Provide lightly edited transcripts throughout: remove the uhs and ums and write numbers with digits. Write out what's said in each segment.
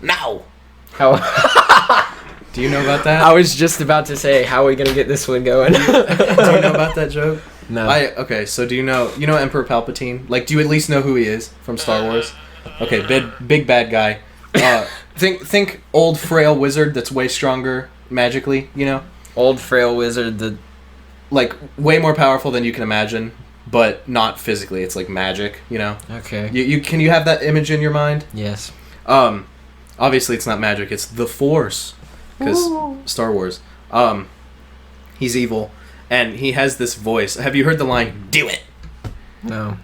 No. How? Do you know about that? I was just about to say, how are we gonna get this one going? Do you know about that joke? No. Okay, so do you know Emperor Palpatine? Like, do you at least know who he is from Star Wars? Okay, big bad guy. Think old frail wizard that's way stronger magically, you know? Old frail wizard, like way more powerful than you can imagine, but not physically. It's like magic, you know? Okay. You have that image in your mind? Yes. Obviously it's not magic, it's the Force. Because Star Wars. He's evil, and he has this voice. Have you heard the line, "Do it"? No.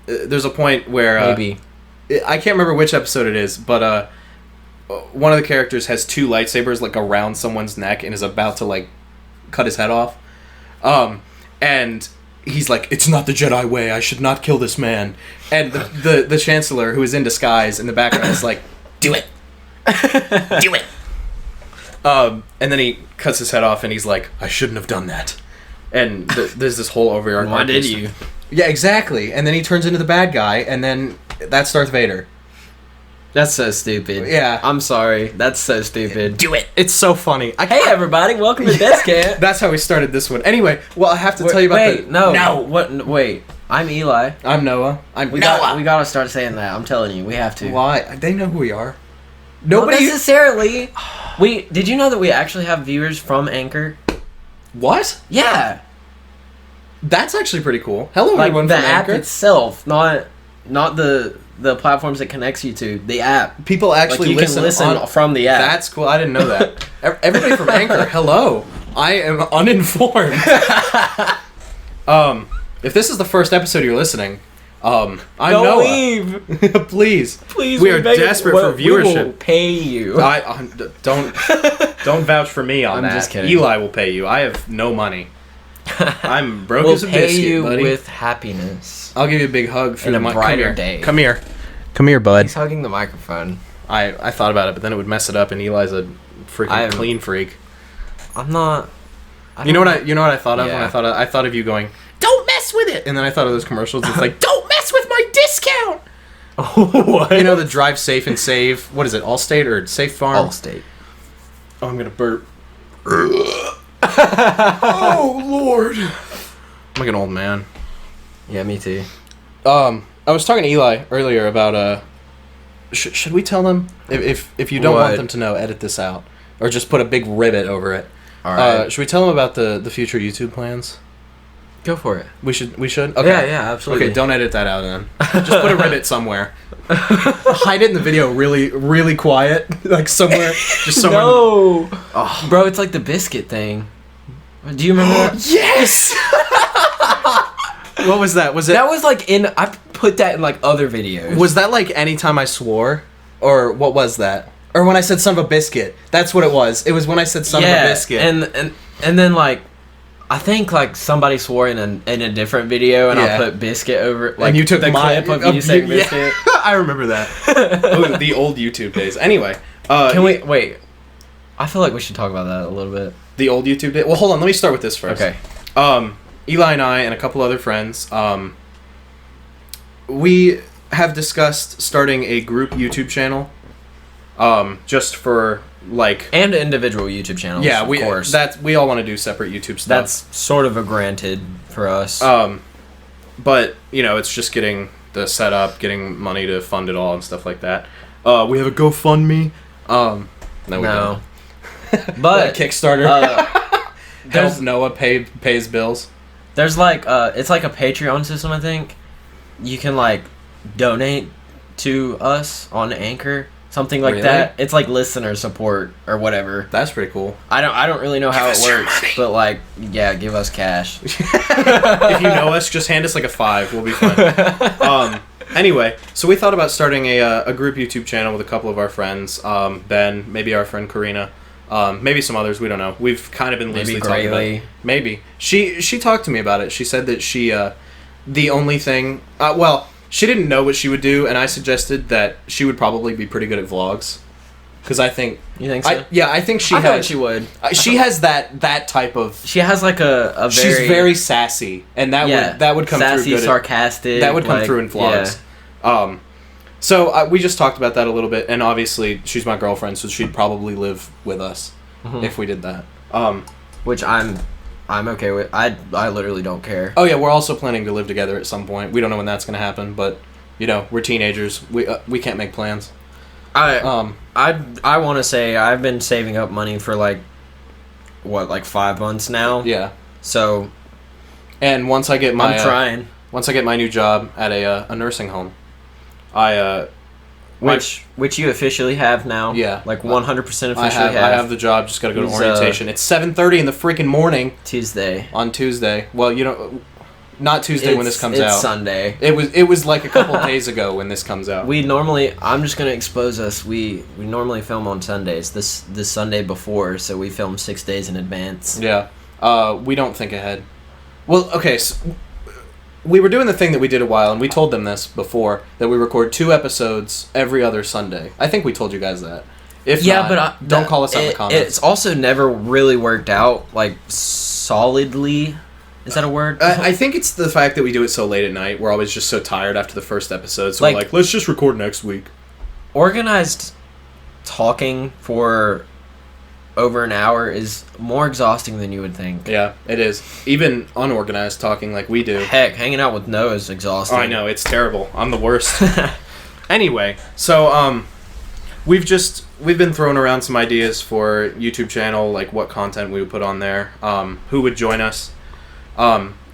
There's a point where... Maybe. I can't remember which episode it is, but one of the characters has two lightsabers, like, around someone's neck and is about to, like, cut his head off. And he's like, "It's not the Jedi way, I should not kill this man." And the Chancellor, who is in disguise in the background, is like, "Do it! Do it!" And then he cuts his head off, and he's like, "I shouldn't have done that." And there's this whole overarching... Why did you? Yeah, exactly. And then he turns into the bad guy, and then that's Darth Vader. That's so stupid. Yeah. I'm sorry. That's so stupid. Do it. It's so funny. Hey, everybody. Welcome to Descant. That's how we started this one. Anyway, well, I have to tell you about No. What? Wait. I'm Eli. I'm Noah. We gotta start saying that. I'm telling you. We have to. Why? They know who we are. Nobody... Not necessarily. Did you know that we actually have viewers from Anchor? What? Yeah. That's actually pretty cool. Hello, like everyone the from app Anchor. Itself, not the platforms it connects you to. The app. People actually you can listen from the app. That's cool. I didn't know that. Everybody from Anchor, hello. I am uninformed. If this is the first episode you're lining, I'm Don't Noah. leave. Please. We are desperate for viewership. We will pay you. Don't vouch for me on that. I'm just kidding. Eli will pay you. I have no money. I'm broke we'll as a biscuit, pay you buddy. with happiness. I'll give you a big hug through in a brighter day. Come here, bud. He's hugging the microphone. I thought about it, but then it would mess it up, and Eli's a freaking clean freak. I'm not. You know what I thought of when Yeah. I thought of you going, "Don't mess with it," and then I thought of those commercials. It's like, "Don't mess with my discount." What? You know the drive safe and save. What is it? Allstate or Safe Farm? Allstate. Oh, I'm gonna burp. Oh Lord! I'm like an old man. Yeah, me too. I was talking to Eli earlier about should we tell them if you don't want them to know, edit this out or just put a big ribbit over it. All right. Should we tell them about the future YouTube plans? Go for it. We should. Okay. Yeah, absolutely. Okay, don't edit that out then. Just put a ribbit somewhere. Hide it in the video really, really quiet. Like somewhere. Just somewhere. No! Oh. Bro, it's like the biscuit thing. Do you remember that? Yes! What was that? Was it... That was like in... I put that in like other videos. Was that like anytime I swore? Or what was that? Or when I said son of a biscuit. That's what it was. It was when I said son of a biscuit. And then like... I think like somebody swore in a different video, and I put biscuit over it. Like, and you took the clip of you saying biscuit. I remember that. The old YouTube days. Anyway, can we wait? I feel like we should talk about that a little bit. The old YouTube days. Well, hold on. Let me start with this first. Okay. Eli and I and a couple other friends, we have discussed starting a group YouTube channel, just for. Like and individual YouTube channels. Yeah, of course. We all want to do separate YouTube stuff. That's sort of a granted for us. But it's just getting the setup, getting money to fund it all and stuff like that. We have a GoFundMe. No, we don't. But Kickstarter. Help Noah pay his bills. There's like it's like a Patreon system. I think you can like donate to us on Anchor. Something like that. It's like listener support or whatever. That's pretty cool. I don't really know how it works, but like, yeah, give us cash. If you know us, just hand us like a $5. We'll be fine. Anyway, so we thought about starting a group YouTube channel with a couple of our friends. Ben, maybe our friend Karina, maybe some others. We don't know. We've kind of been loosely talking about it. Maybe she talked to me about it. She said that she the only thing she didn't know what she would do, and I suggested that she would probably be pretty good at vlogs. Because I think... You think so? I think she I thought she would. She has that type of... She has like a very... She's very sassy, and that would come sassy, through good. Sarcastic. That would come through in vlogs. Yeah. So we just talked about that a little bit, and obviously she's my girlfriend, so she'd probably live with us if we did that. Which I'm okay with. I literally don't care. Oh yeah, we're also planning to live together at some point. We don't know when that's going to happen, but we're teenagers. We can't make plans. I want to say I've been saving up money for like 5 months now. Yeah. So. And once I get my I'm trying. Once I get my new job at a nursing home, which you officially have now. Yeah. Like 100% officially I have the job. Just got to go to orientation. It's 7:30 in the freaking morning. Tuesday. On Tuesday. Well, not Tuesday when this comes out. It's Sunday. It was like a couple days ago when this comes out. I'm just gonna expose us. We normally film on Sundays. This Sunday before, so we film 6 days in advance. Yeah. We don't think ahead. Well, okay. So we were doing the thing that we did a while, and we told them this before, that we record 2 episodes every other Sunday. I think we told you guys that. If not, but don't call us out in the comments. It's also never really worked out, like, solidly. Is that a word? I think it's the fact that we do it so late at night. We're always just so tired after the first episode, so we're like, let's just record next week. Organized talking for over an hour is more exhausting than you would think. Yeah, it is. Even unorganized talking like we do. Heck, hanging out with Noah is exhausting. Oh, I know, it's terrible. I'm the worst. Anyway, so we've been throwing around some ideas for YouTube channel, like what content we would put on there, who would join us.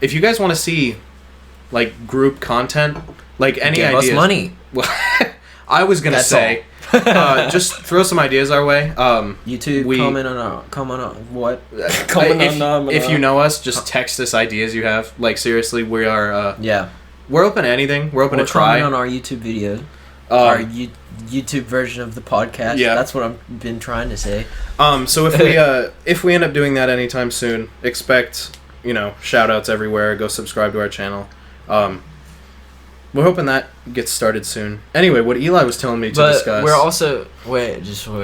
If you guys want to see like group content, like any ideas, give us money. Well, I was gonna say. Just throw some ideas our way. YouTube, comment on what? If you know us, just text us ideas you have. Like seriously, we are. We're open to anything. We're open to try. Comment on our YouTube video, our YouTube version of the podcast. Yeah, that's what I've been trying to say. So if we end up doing that anytime soon, expect shout outs everywhere. Go subscribe to our channel. We're hoping that gets started soon. Anyway, what Eli was telling me to discuss. We're also wait. Hold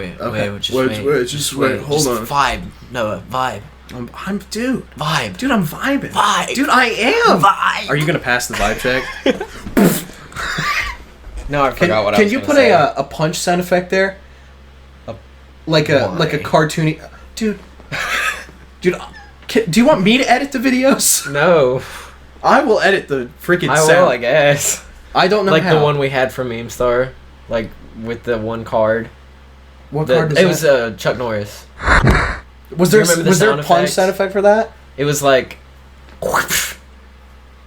on. Vibe, Noah. Vibe. Vibe. Dude, I'm vibing. Vibe. Dude, I am. Vibe. Are you gonna pass the vibe check? No, I forgot what I was Can you put a punch sound effect there? Like a cartoony. Dude. Do you want me to edit the videos? No. I will edit the freaking sound. I will, I guess. I don't know like how. The one we had from Meme Star, like with the one card. What card is that? It was Chuck Norris. Was there a punch sound effect for that? It was like.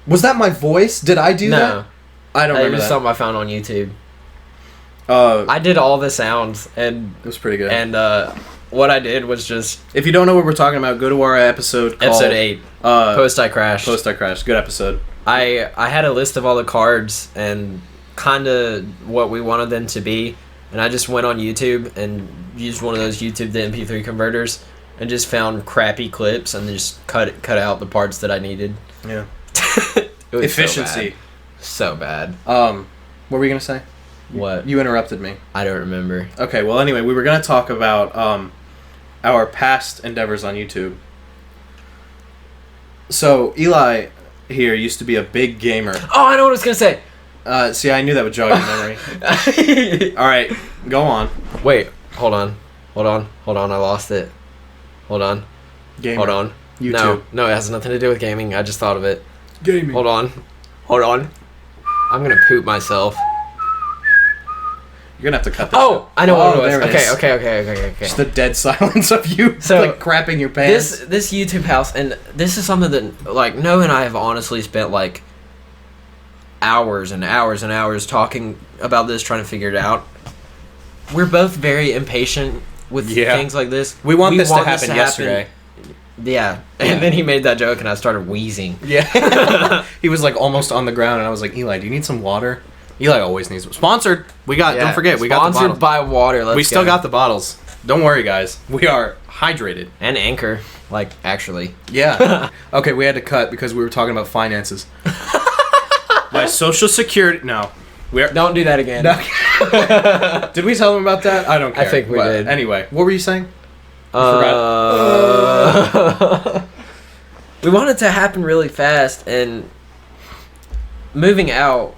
Was that my voice? Did I do that? No. I don't remember that. It was that. something I found on YouTube. I did all the sounds, and it was pretty good. And what I did was just... If you don't know what we're talking about, go to our episode called... Episode 8. Post I Crashed. Post I Crashed. Good episode. I had a list of all the cards and kind of what we wanted them to be. And I just went on YouTube and used one of those YouTube to MP3 converters and just found crappy clips and just cut out the parts that I needed. Yeah. Efficiency. So bad. What were you going to say? What? You interrupted me. I don't remember. Okay, well anyway, we were going to talk about our past endeavors on YouTube. So, Eli here used to be a big gamer. Oh, I know what I was going to say! See, I knew that would jog your memory. Alright, go on. Wait, hold on, I lost it. Hold on. Gamer. Hold on. YouTube. No, it has nothing to do with gaming, I just thought of it. Gaming. Hold on. I'm going to poop myself. You're gonna have to cut this. Oh, I know what it was. Okay. Okay. Just the dead silence of you, like crapping your pants. This YouTube house, and this is something that, like, Noah and I have honestly spent, like, hours and hours and hours talking about this, trying to figure it out. We're both very impatient with things like this. We want this to happen yesterday. Yeah. And then he made that joke, and I started wheezing. Yeah. He was, like, almost on the ground, and I was like, Eli, do you need some water? Eli always needs... Sponsored! Don't forget, we got the bottles. Sponsored by water, We still got the bottles. Don't worry, guys. We are hydrated. And Anchor, like, actually. Yeah. Okay, we had to cut because we were talking about finances. My social security... No. Don't do that again. No. Did we tell them about that? I don't care. I think we did. Anyway, what were you saying? We want it to happen really fast, and moving out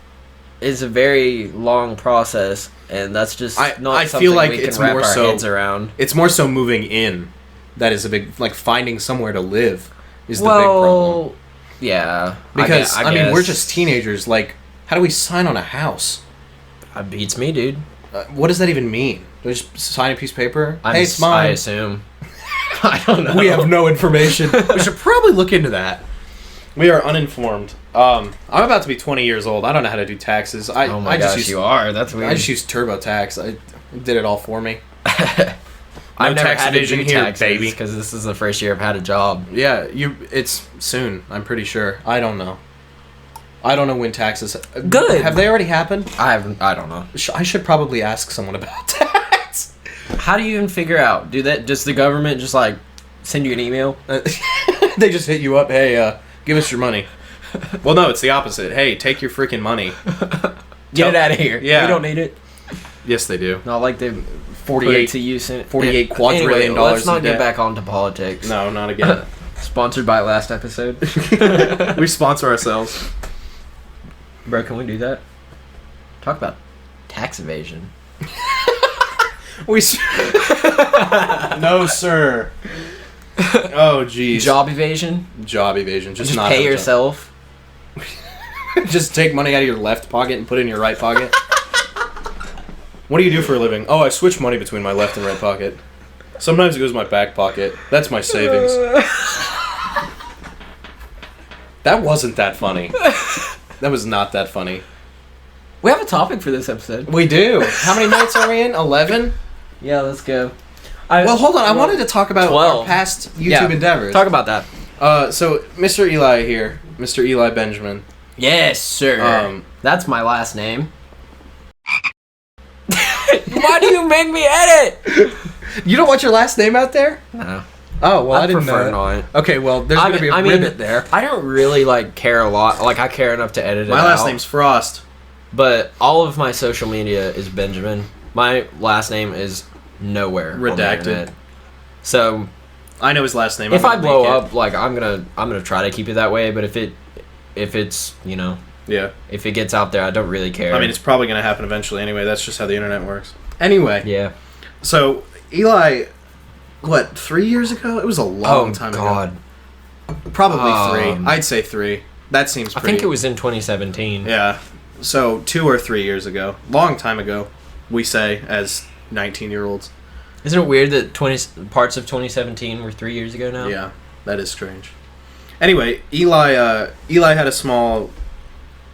is a very long process, and that's just not I something feel like we can it's wrap more our so heads around. It's more so moving in. That is a big, like, finding somewhere to live is the big problem. Yeah. Because I mean, guess. we're just teenagers. Like, how do we sign on a house? That beats me, dude. What does that even mean? Do we just sign a piece of paper? I Hey, it's mine. assume. I don't know. We have no information. We should probably look into that. We are uninformed. I'm about to be 20 years old. I don't know how to do taxes. Oh my gosh, you are. That's weird. I just use TurboTax. It did it all for me. I've never tax had to evasion do here, taxes, baby. because this is the first year I've had a job. Yeah, it's soon. I'm pretty sure. I don't know. I don't know when taxes. Good. Have they already happened? I don't know. I should probably ask someone about that. How do you even figure out? Does the government just like send you an email? They just hit you up. Hey, give us your money. Well, no, it's the opposite. Hey, take your freaking money. Get it out of here. Yeah. We don't need it. Yes, they do. Not like they 48 to use it. 48 quadrillion Anyway, dollars let's not in get debt. back onto politics. No, not again. Sponsored by last episode. We sponsor ourselves. Bro, can we do that? Talk about tax evasion. No, sir. Oh, jeez. Job evasion. Job evasion. Just not pay have a job. yourself. Just take money out of your left pocket and put it in your right pocket. What do you do for a living? Oh, I switch money between my left and right pocket. Sometimes it goes in my back pocket. That's my savings. That wasn't that funny. That was not that funny. We have a topic for this episode. We do. How many minutes are we in? 11? Yeah, let's go. Well, hold on. I wanted to talk about 12. our past YouTube endeavors. Talk about that. So, Mr. Eli here. Mr. Eli Benjamin. Yes, sir. That's my last name. Why do you make me edit? You don't want your last name out there? No. Oh, well, I didn't know prefer that. not. Okay, well, there's going to be a ribbit there. I don't really, care a lot. I care enough to edit it My last out. name's Frost. But all of my social media is Benjamin. My last name is nowhere. on the Redacted. internet. So I know his last name. if I'm I gonna blow make up, I'm gonna try to keep it that way. But if it's yeah. if it gets out there, I don't really care. I mean, it's probably going to happen eventually anyway. That's just how the internet works. Anyway. yeah. So, Eli, 3 years ago? It was a long time God. ago. Probably 3. I'd say 3. That seems I pretty... think it was in 2017. Yeah. So, 2 or 3 years ago. Long time ago, we say, as 19-year-olds. Isn't it weird that parts of 2017 were 3 years ago now? Yeah, that is strange. Anyway, Eli had a small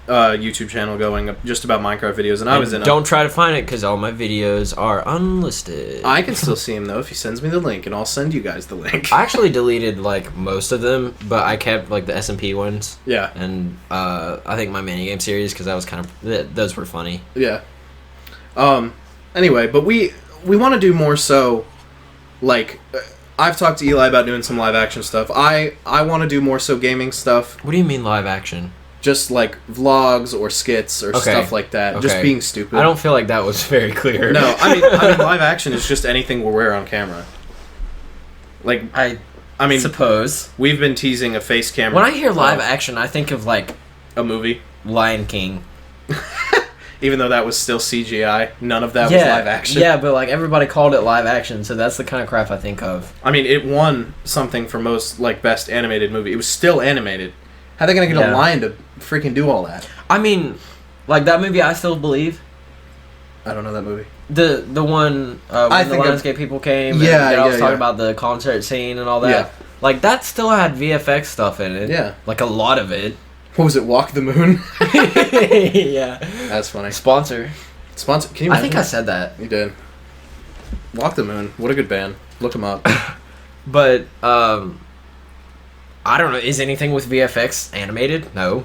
YouTube channel going just about Minecraft videos, and I was in Don't try to find it because all my videos are unlisted. I can still see him, though, if he sends me the link, and I'll send you guys the link. I actually deleted most of them, but I kept the S&P ones. Yeah. And I think my minigame series because that was kind of those were funny. Yeah. Anyway, but we want to do more so, I've talked to Eli about doing some live action stuff. I want to do more so gaming stuff. What do you mean live action? Just vlogs or skits or stuff like that. Just being stupid. I don't feel like that was very clear. No, I mean live action is just anything we'll wear on camera. I mean, suppose. We've been teasing a face camera. When I hear live action, I think of a movie. Lion King. Even though that was still CGI, none of that was live action. Yeah, but everybody called it live action, so that's the kind of crap I think of. I mean, it won something for most best animated movie. It was still animated. How are they gonna get a lion to freaking do all that? I mean, that movie, I Still Believe. I don't know that movie. The one when the Lionsgate people came. And I was talking about the concert scene and all that. Yeah. That still had VFX stuff in it. Yeah. A lot of it. What was it? Walk the Moon. Yeah. That's funny. Sponsor. Can you imagine? I think I said that. You did. Walk the Moon. What a good band. Look them up. But I don't know. Is anything with VFX animated? No.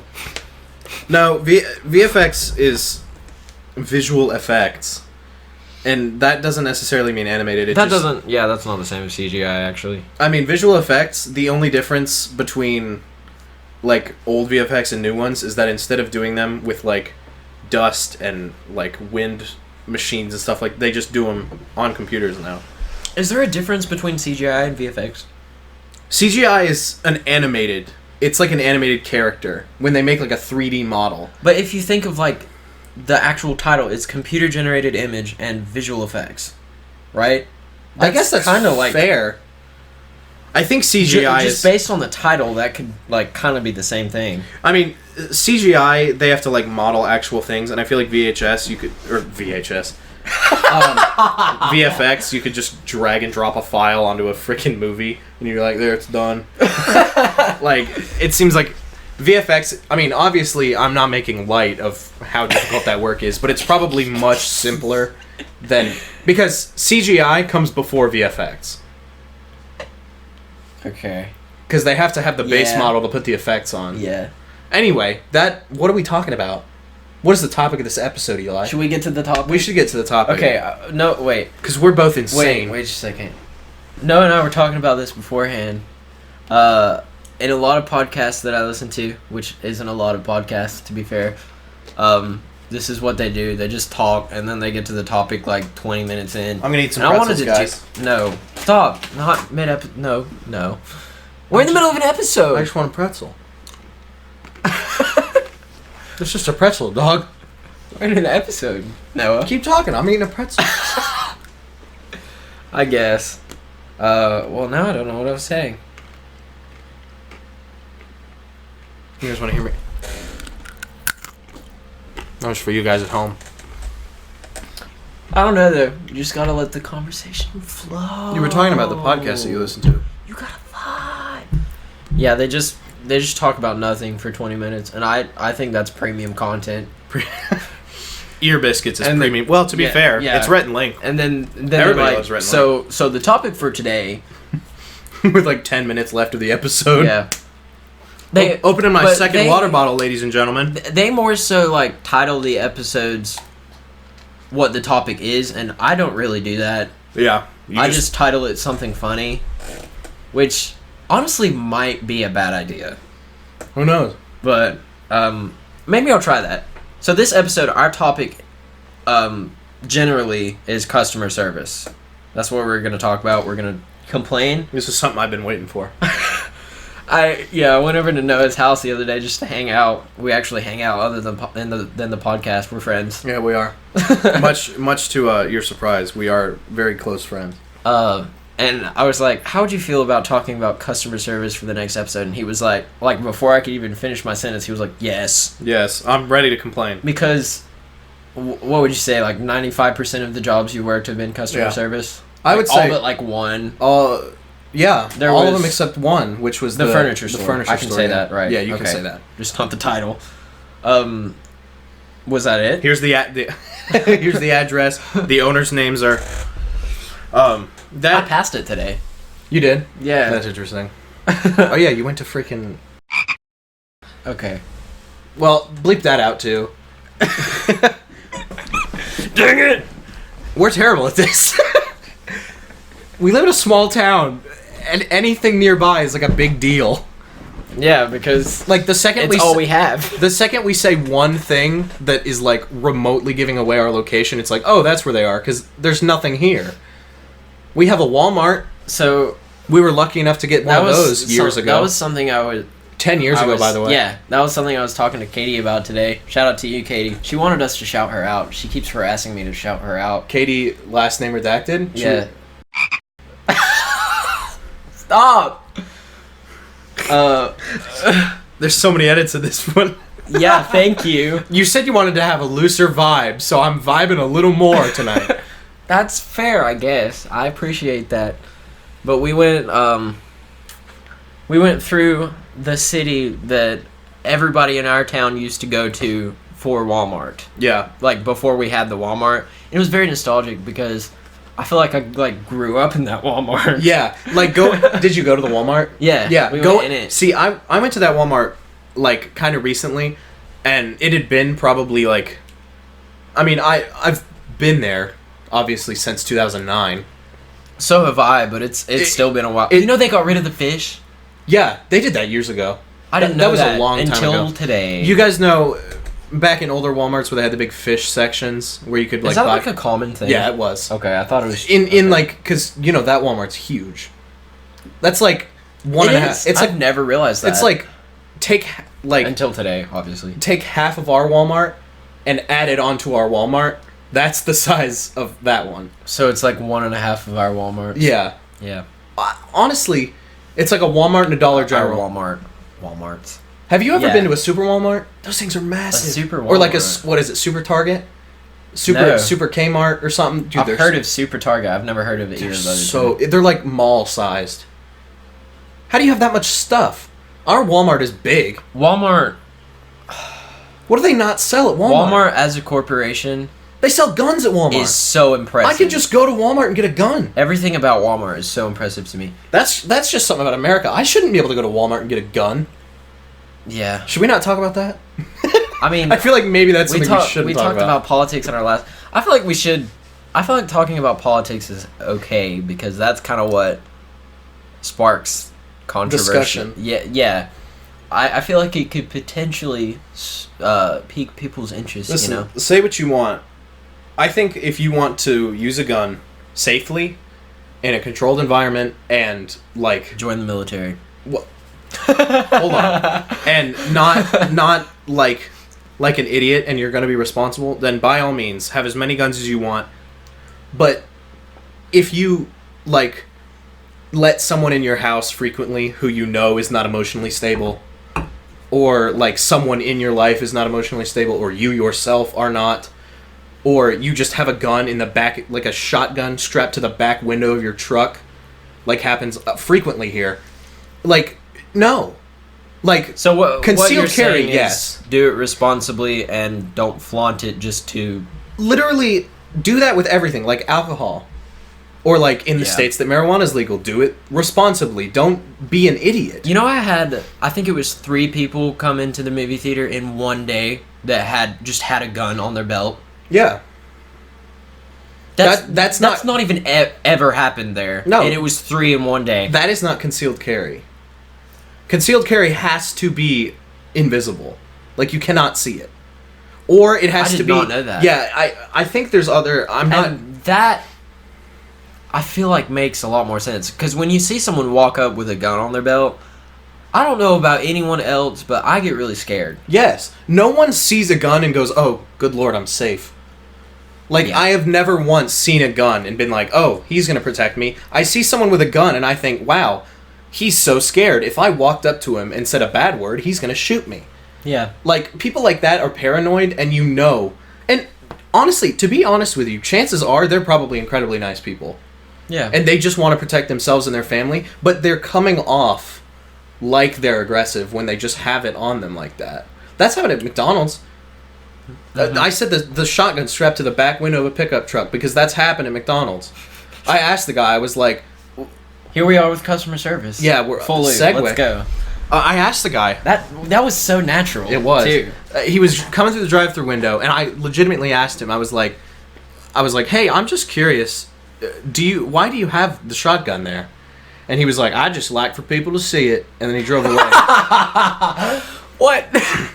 No, VFX is visual effects, and that doesn't necessarily mean animated. That's not the same as CGI, actually. I mean, visual effects, the only difference between, old VFX and new ones is that instead of doing them with, dust and, wind machines and stuff, they just do them on computers now. Is there a difference between CGI and VFX? CGI is it's like an animated character when they make a 3D model. But if you think of the actual title is computer generated image and visual effects, right? I guess that's kind of like fair. I think CGI just based on the title, that could like kind of be the same thing. I mean, CGI, they have to like model actual things, and I feel like VHS, you could, or VHS, VFX, you could just drag and drop a file onto a freaking movie, and you're like, there, it's done. Like, it seems like VFX, I mean, obviously, I'm not making light of how difficult that work is, but it's probably much simpler than, because CGI comes before VFX. Okay. Because they have to have the base Yeah. model to put the effects on. Yeah. Anyway, what are we talking about? What is the topic of this episode, Eli? Should we get to the topic? We should get to the topic. Okay. No, wait. Because we're both insane. Wait a second. Noah and I were talking about this beforehand. In a lot of podcasts that I listen to, which isn't a lot of podcasts, to be fair, this is what they do. They just talk, and then they get to the topic like 20 minutes in. I'm gonna eat some And pretzels, guys. No. Stop. Not mid-episode. No. We're in the middle of an episode. I just want a pretzel. It's just a pretzel, dog. We're in an episode, Noah. Keep talking. I'm eating a pretzel. I guess. Well, now I don't know what I was saying. You guys want to hear me? That was for you guys at home. I don't know, though. You just gotta let the conversation flow. You were talking about the podcast that you listen to. You gotta vibe. Yeah, they just talk about nothing for 20 minutes, and I think that's premium content. Ear Biscuits is And premium. Well, to be fair, it's Rhett and Link. And then Everybody loves Rhett and Link. So the topic for today, With like 10 minutes left of the episode. yeah. Opening my second water bottle, ladies and gentlemen. They more so like title the episodes what the topic is, and I don't really do that. Yeah. I just title it something funny, which honestly might be a bad idea. Who knows? But maybe I'll try that. So this episode, our topic generally is customer service. That's what we're going to talk about. We're going to complain. This is something I've been waiting for. I went over to Noah's house the other day just to hang out. We actually hang out other than the podcast. We're friends. Yeah, we are. much to your surprise, we are very close friends. And I was like, how would you feel about talking about customer service for the next episode? And he was like before I could even finish my sentence, he was like, yes. Yes, I'm ready to complain. Because, what would you say, like 95% of the jobs you worked have been customer service? I would say all but like one. Yeah, there all was of them except one, which was the furniture store. The furniture I can store, say that, right? Yeah, you can say that. Just not the title. Was that it? Here's here's the address. The owners' names are. I passed it today. You did? Yeah. That's interesting. Oh yeah, you went to freaking. Okay. Well, bleep that out too. Dang it! We're terrible at this. We live in a small town, and anything nearby is like a big deal. Yeah, because like the second all we have. The second we say one thing that is like remotely giving away our location, it's like, oh, that's where they are, because there's nothing here. We have a Walmart, so we were lucky enough to get one of those years ago. That was something I was 10 years ago, by the way. Yeah, that was something I was talking to Katie about today. Shout out to you, Katie. She wanted us to shout her out. She keeps harassing me to shout her out. Katie, last name redacted? Yeah. Stop! There's so many edits of this one. Yeah, thank you. You said you wanted to have a looser vibe, so I'm vibing a little more tonight. That's fair, I guess. I appreciate that. But we went through the city that everybody in our town used to go to for Walmart. Yeah. Like before we had the Walmart. It was very nostalgic because I feel like I grew up in that Walmart. Yeah. Like did you go to the Walmart? Yeah. Yeah. We went in it. See, I went to that Walmart like kind of recently, and it had been probably like, I mean, I've been there obviously since 2009. So have I, but it's still been a while. You know they got rid of the fish? Yeah, they did that years ago. I didn't know that was a long time ago. until today. You guys know back in older Walmarts where they had the big fish sections where you could like Is that buy... like a common thing? Yeah, it was. Okay, I thought it was in like, because you know that Walmart's huge. That's like one and a half. It's I've never realized that. It's like take like until today, obviously. Take half of our Walmart and added onto our Walmart, that's the size of that one. So it's like 1.5 of our Walmarts. Yeah. Yeah. Honestly, it's like a Walmart and a Dollar General. Walmarts. Have you ever been to a Super Walmart? Those things are massive. A Super Walmart. Or like what is it, Super Target? Super Kmart or something? Dude, I've heard of Super Target. I've never heard of either of those. So, they're like mall-sized. How do you have that much stuff? Our Walmart is big. Walmart... What do they not sell at Walmart? Walmart as a corporation... They sell guns at Walmart. Is so impressive. I could just go to Walmart and get a gun. Everything about Walmart is so impressive to me. That's just something about America. I shouldn't be able to go to Walmart and get a gun. Yeah. Should we not talk about that? I mean... I feel like maybe that's something we shouldn't talk about. We talked about politics in our last... I feel like we should... I feel like talking about politics is okay, because that's kind of what sparks controversy. Discussion. Yeah. I feel like it could potentially pique people's interest, Listen, you know? say what you want. I think if you want to use a gun safely, in a controlled environment, and, like... Join the military. What? Hold on. And not like an idiot and you're going to be responsible, then by all means, have as many guns as you want. But if you, like, let someone in your house frequently who you know is not emotionally stable, or, like, someone in your life is not emotionally stable, or you yourself are not, or you just have a gun in the back, like a shotgun strapped to the back window of your truck, like happens frequently here, like, no. Like, so what concealed you're carry, saying yes. Is do it responsibly and don't flaunt it just to... Literally, do that with everything, like alcohol. Or, like, in the states that marijuana is legal, do it responsibly. Don't be an idiot. You know, I think it was 3 people come into the movie theater in one day that had a gun on their belt. Yeah. That's not even ever happened there. No. And it was 3 in one day. That is not concealed carry. Concealed carry has to be invisible. Like, you cannot see it. Or it has to be... I did not know that. Yeah, I think there's other... And that, I feel like, makes a lot more sense. Because when you see someone walk up with a gun on their belt, I don't know about anyone else, but I get really scared. Yes. No one sees a gun and goes, oh, good lord, I'm safe. Like, I have never once seen a gun and been like, oh, he's going to protect me. I see someone with a gun and I think, wow, he's so scared. If I walked up to him and said a bad word, he's going to shoot me. Yeah. Like, people like that are paranoid, and you know. And honestly, to be honest with you, chances are they're probably incredibly nice people. Yeah. And they just want to protect themselves and their family, but they're coming off like they're aggressive when they just have it on them like that. That's happened at McDonald's. Mm-hmm. I said the shotgun strapped to the back window of a pickup truck because that's happened at McDonald's. I asked the guy, I was like... Here we are with customer service. Yeah, we're... Fully. Segue. Let's go. I asked the guy... That was so natural. It was. Too. He was coming through the drive-thru window, and I legitimately asked him, I was like, hey, I'm just curious, why do you have the shotgun there? And he was like, I just like for people to see it, and then he drove away. What?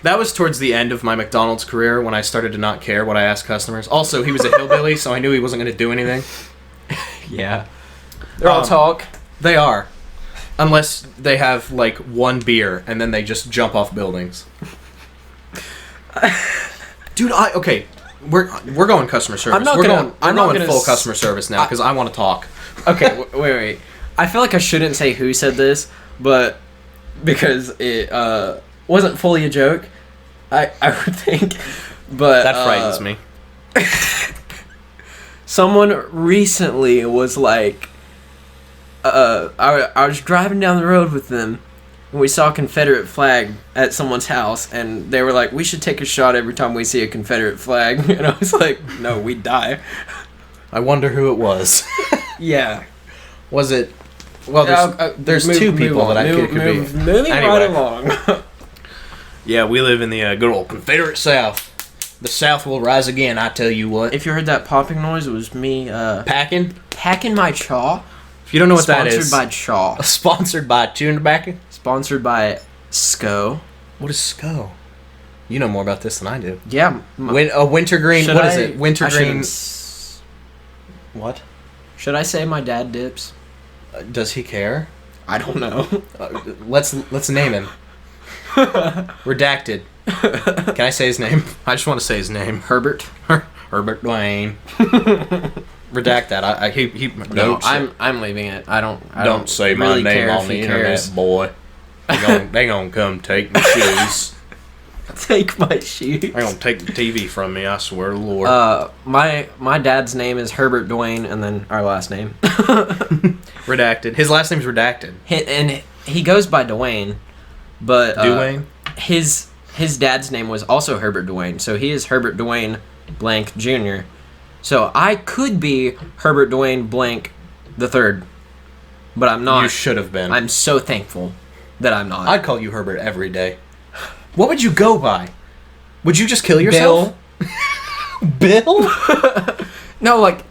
That was towards the end of my McDonald's career when I started to not care what I asked customers. Also, he was a hillbilly, so I knew he wasn't going to do anything. Yeah. They're all talk. They are. Unless they have, like, one beer, and then they just jump off buildings. Dude, okay, we're going customer service. We're going full customer service now, because I want to talk. Okay, wait. I feel like I shouldn't say who said this, but because it wasn't fully a joke, I would think, but... That frightens me. Someone recently was like... I was driving down the road with them, and we saw a Confederate flag at someone's house, and they were like, we should take a shot every time we see a Confederate flag. And I was like, no, we'd die. I wonder who it was. Yeah. Was it... Well, there's two people that I think it could be. Moving right along. Yeah, we live in the good old Confederate South. The South will rise again, I tell you what. If you heard that popping noise, it was me packing my chaw. If you don't know what that is... Sponsored by chaw. Sponsored by chewing tobacco? Sponsored by SCO. What is SCO? You know more about this than I do. Yeah. Wintergreen... What is it? Wintergreen... What? Should I say my dad dips? Does he care? I don't know. Let's name him. Redacted. Can I say his name? I just want to say his name. Herbert. Herbert Dwayne. Redact that. No, I'm leaving it. I don't say really my name care on if the he internet, cares. boy. They gonna come take my shoes. Take my shoes. They gonna take the TV from me. I swear to Lord. My dad's name is Herbert Dwayne, and then our last name. Redacted. His last name's redacted. And he goes by Dwayne, but Dwayne. His dad's name was also Herbert Dwayne, so he is Herbert Dwayne blank Jr. So I could be Herbert Dwayne blank the third, but I'm not. You should have been. I'm so thankful that I'm not. I'd call you Herbert every day. What would you go by? Would you just kill yourself? Bill? No, like,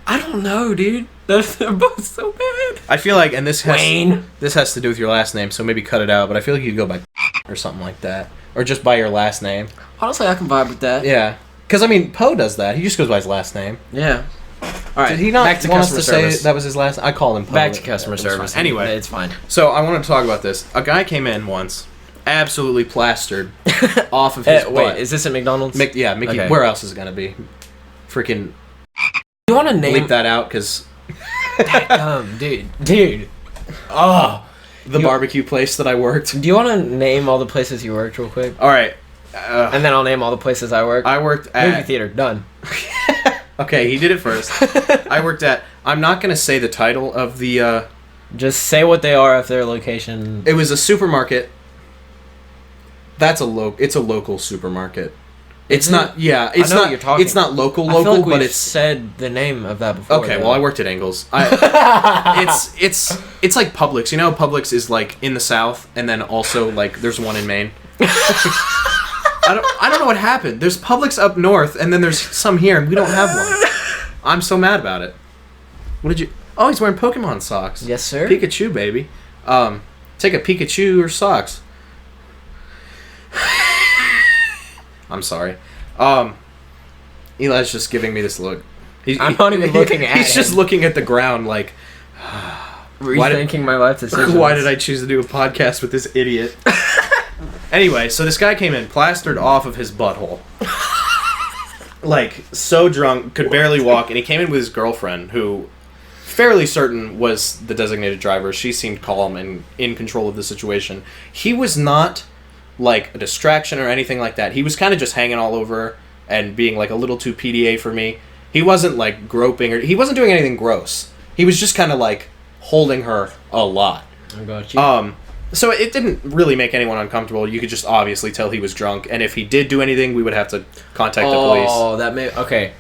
I don't know, dude. They're both so bad. I feel like, and this Wayne. has to do with your last name, so maybe cut it out. But I feel like you'd go by or something like that, or just by your last name. Honestly, I can vibe with that. Yeah, because I mean, Poe does that. He just goes by his last name. Yeah. All right. Did he not back to want us customer to service. say that was his last? I called him Poe. Back to customer It was service. fine. Anyway, it's fine. So I wanted to talk about this. A guy came in once, absolutely plastered off of his butt. Wait, is this at McDonald's? Mickey. Okay. Where else is it gonna be? Freaking You want to name bleep that out, because dude. Oh, the barbecue place that I worked. do you want to name all the places you worked real quick? All right. And then I'll name all the places I worked. I worked movie at theater. Done. Okay, he did it first. I worked at. I'm not gonna say the title of the. Just say what they are if their location. It was a supermarket. It's a local supermarket. It's Is it? not. Yeah, it's I know not. what you're talking. It's not local, I feel like but we've it's said the name of that before. okay. though. Well, I worked at Ingles. It's like Publix. You know, Publix is like in the South, and then also like there's one in Maine. I don't know what happened. There's Publix up north, and then there's some here, and we don't have one. I'm so mad about it. What did you? Oh, he's wearing Pokemon socks. Yes, sir. Pikachu, baby. Take a Pikachu or socks. I'm sorry. Eli's just giving me this look. I'm not even looking at He's just him. looking at the ground like, Rethinking my life decisions. why did I choose to do a podcast with this idiot? Anyway, so this guy came in plastered off of his butthole. Like, so drunk, could barely walk, and he came in with his girlfriend, who fairly certain was the designated driver. She seemed calm and in control of the situation. He was not like a distraction or anything like that. He was kind of just hanging all over and being like a little too PDA for me. He wasn't like groping or he wasn't doing anything gross. He was just kind of like holding her a lot. I got you. So it didn't really make anyone uncomfortable. You could just obviously tell he was drunk, and if he did do anything, we would have to contact the police. Oh, that may okay.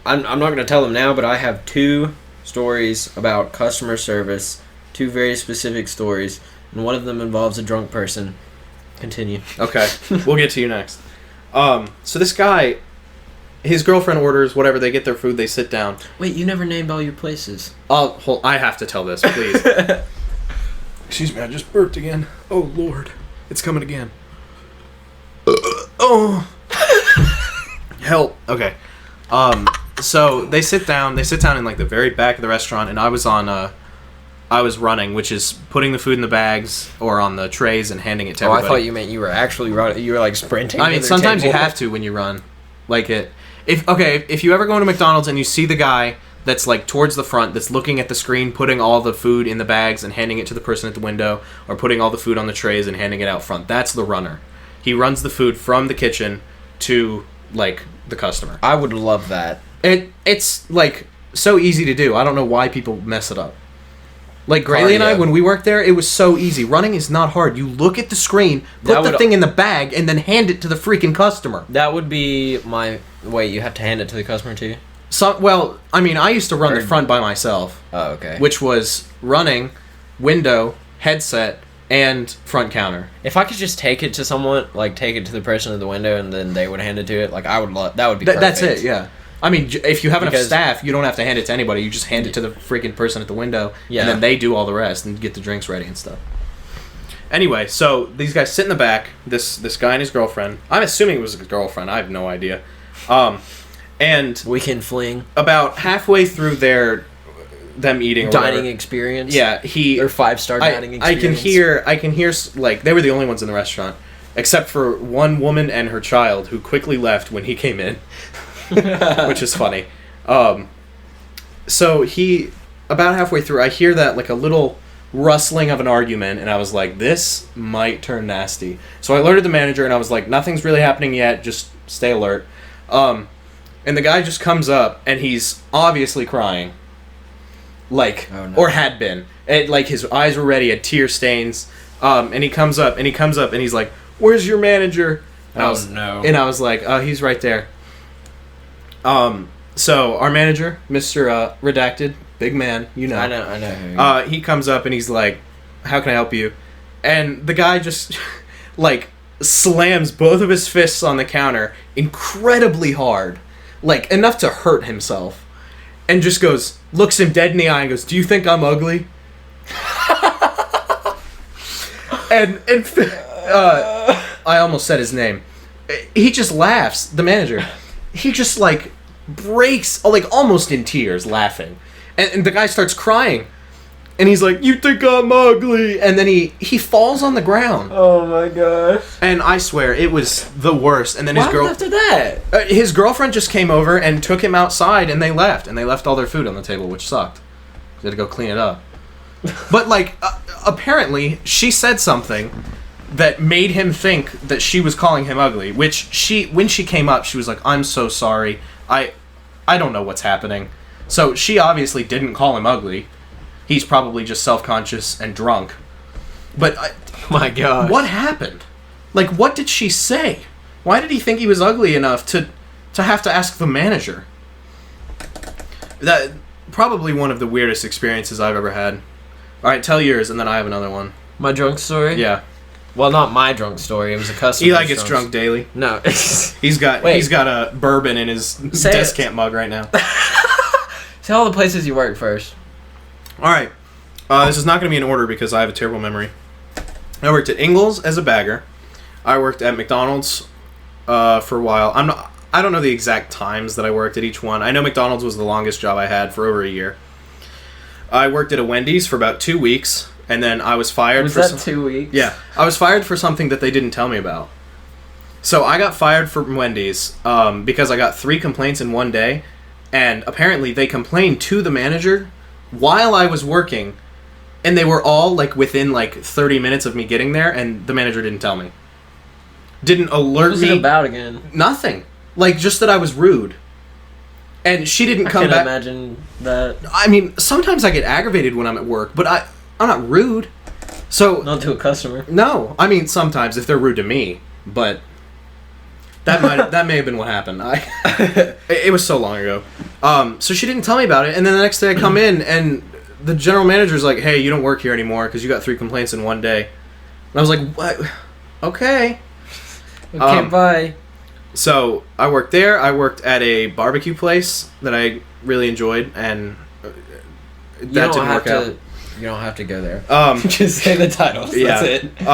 I'm not going to tell them now, but I have 2 stories about customer service, 2 very specific stories, and one of them involves a drunk person. Continue. Okay, we'll get to you next. So this guy, his girlfriend orders whatever. They get their food. They sit down. Wait, you never named all your places. I have to tell this, please. Excuse me, I just burped again. Oh Lord, it's coming again. Oh, help. Okay. So they sit down. They sit down in like the very back of the restaurant, and I was running, which is putting the food in the bags or on the trays and handing it to everybody. I thought you meant you were actually running. You were like sprinting. I mean, sometimes you have to when you run. Like it. If you ever go into McDonald's and you see the guy that's like towards the front, that's looking at the screen, putting all the food in the bags and handing it to the person at the window, or putting all the food on the trays and handing it out front, that's the runner. He runs the food from the kitchen to like the customer. I would love that. It's like so easy to do. I don't know why people mess it up. Like Grayley and I, when we worked there, it was so easy. Running is not hard. You look at the screen, put the thing in the bag, and then hand it to the freaking customer. That would be my... Wait, you have to hand it to the customer too? Well, I mean, I used to run the front by myself. Oh, okay. Which was running, window, headset, and front counter. If I could just take it to someone, like take it to the person at the window, and then they would hand it to it, like I would love... That would be perfect. That's it, yeah. I mean, if you have enough staff, you don't have to hand it to anybody. You just hand it to the freaking person at the window, and then they do all the rest and get the drinks ready and stuff. Anyway, so these guys sit in the back. This guy and his girlfriend. I'm assuming it was his girlfriend. I have no idea. And Weekend fling. About halfway through their them eating or dining whatever. experience. Yeah, Or 5-star dining experience. I can hear like they were the only ones in the restaurant, except for one woman and her child who quickly left when he came in, which is funny. So he about halfway through, I hear that like a little rustling of an argument, and I was like, this might turn nasty. So I alerted the manager, and I was like, nothing's really happening yet, just stay alert. And the guy just comes up, and he's obviously crying, like, oh, no. or had been. And, like, his eyes were red, he had tear stains, and he comes up, and he's like, where's your manager? And I was like, oh, he's right there. So our manager, Mr. Redacted, big man, you know. I know. He comes up and he's like, how can I help you? And the guy just, like, slams both of his fists on the counter incredibly hard. Like, enough to hurt himself. And just looks him dead in the eye and goes, do you think I'm ugly? and I almost said his name. He just laughs, the manager. He just, like, breaks, like, almost in tears, laughing. And the guy starts crying. And he's like, you think I'm ugly? And then he falls on the ground. Oh my gosh. And I swear, it was the worst. And then What happened after that? his girlfriend just came over and took him outside, and they left. And they left all their food on the table, which sucked. They had to go clean it up. But, like, apparently, she said something that made him think that she was calling him ugly. Which, when she came up, she was like, I'm so sorry. I don't know what's happening. So she obviously didn't call him ugly. He's probably just self-conscious and drunk. But My God. what happened? Like, what did she say? Why did he think he was ugly enough to have to ask the manager? That probably one of the weirdest experiences I've ever had. All right, tell yours, and then I have another one. My drunk story? Yeah. Well, not my drunk story. It was a customer. Eli gets drunk daily. No. He's got a bourbon in his Descant mug right now. Tell all the places you work first. All right. This is not going to be in order because I have a terrible memory. I worked at Ingles as a bagger. I worked at McDonald's for a while. I don't know the exact times that I worked at each one. I know McDonald's was the longest job I had for over a year. I worked at a Wendy's for about 2 weeks, and then I was fired Was that 2 weeks? Yeah. I was fired for something that they didn't tell me about. So I got fired from Wendy's because I got 3 complaints in one day, and apparently they complained to the manager while I was working, and they were all like within like 30 minutes of me getting there, and the manager didn't tell me. Didn't alert me. What was it about again? Nothing. Like, just that I was rude. And she didn't come back. I can imagine that. I mean, sometimes I get aggravated when I'm at work, but I'm not rude. So Not to a customer. No, I mean sometimes if they're rude to me, but that may have been what happened. It was so long ago. So she didn't tell me about it, and then the next day I come in and the general manager's like, "Hey, you don't work here anymore because you got 3 complaints in one day." And I was like, "What? Okay." Okay, bye. So I worked there. I worked at a barbecue place that I really enjoyed, and that didn't work out. You don't have to go there. Just say the titles. Yeah. That's it.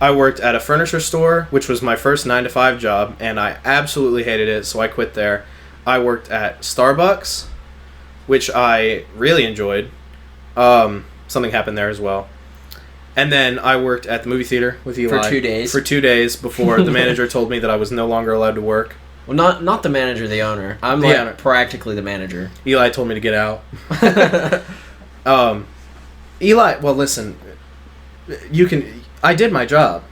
I worked at a furniture store, which was my first 9-to-5 job, and I absolutely hated it, so I quit there. I worked at Starbucks, which I really enjoyed. Something happened there as well. And then I worked at the movie theater with Eli. For 2 days? For 2 days before the manager told me that I was no longer allowed to work. Well, not the manager, the owner. I'm practically the manager. Eli told me to get out. Eli, well, listen, I did my job.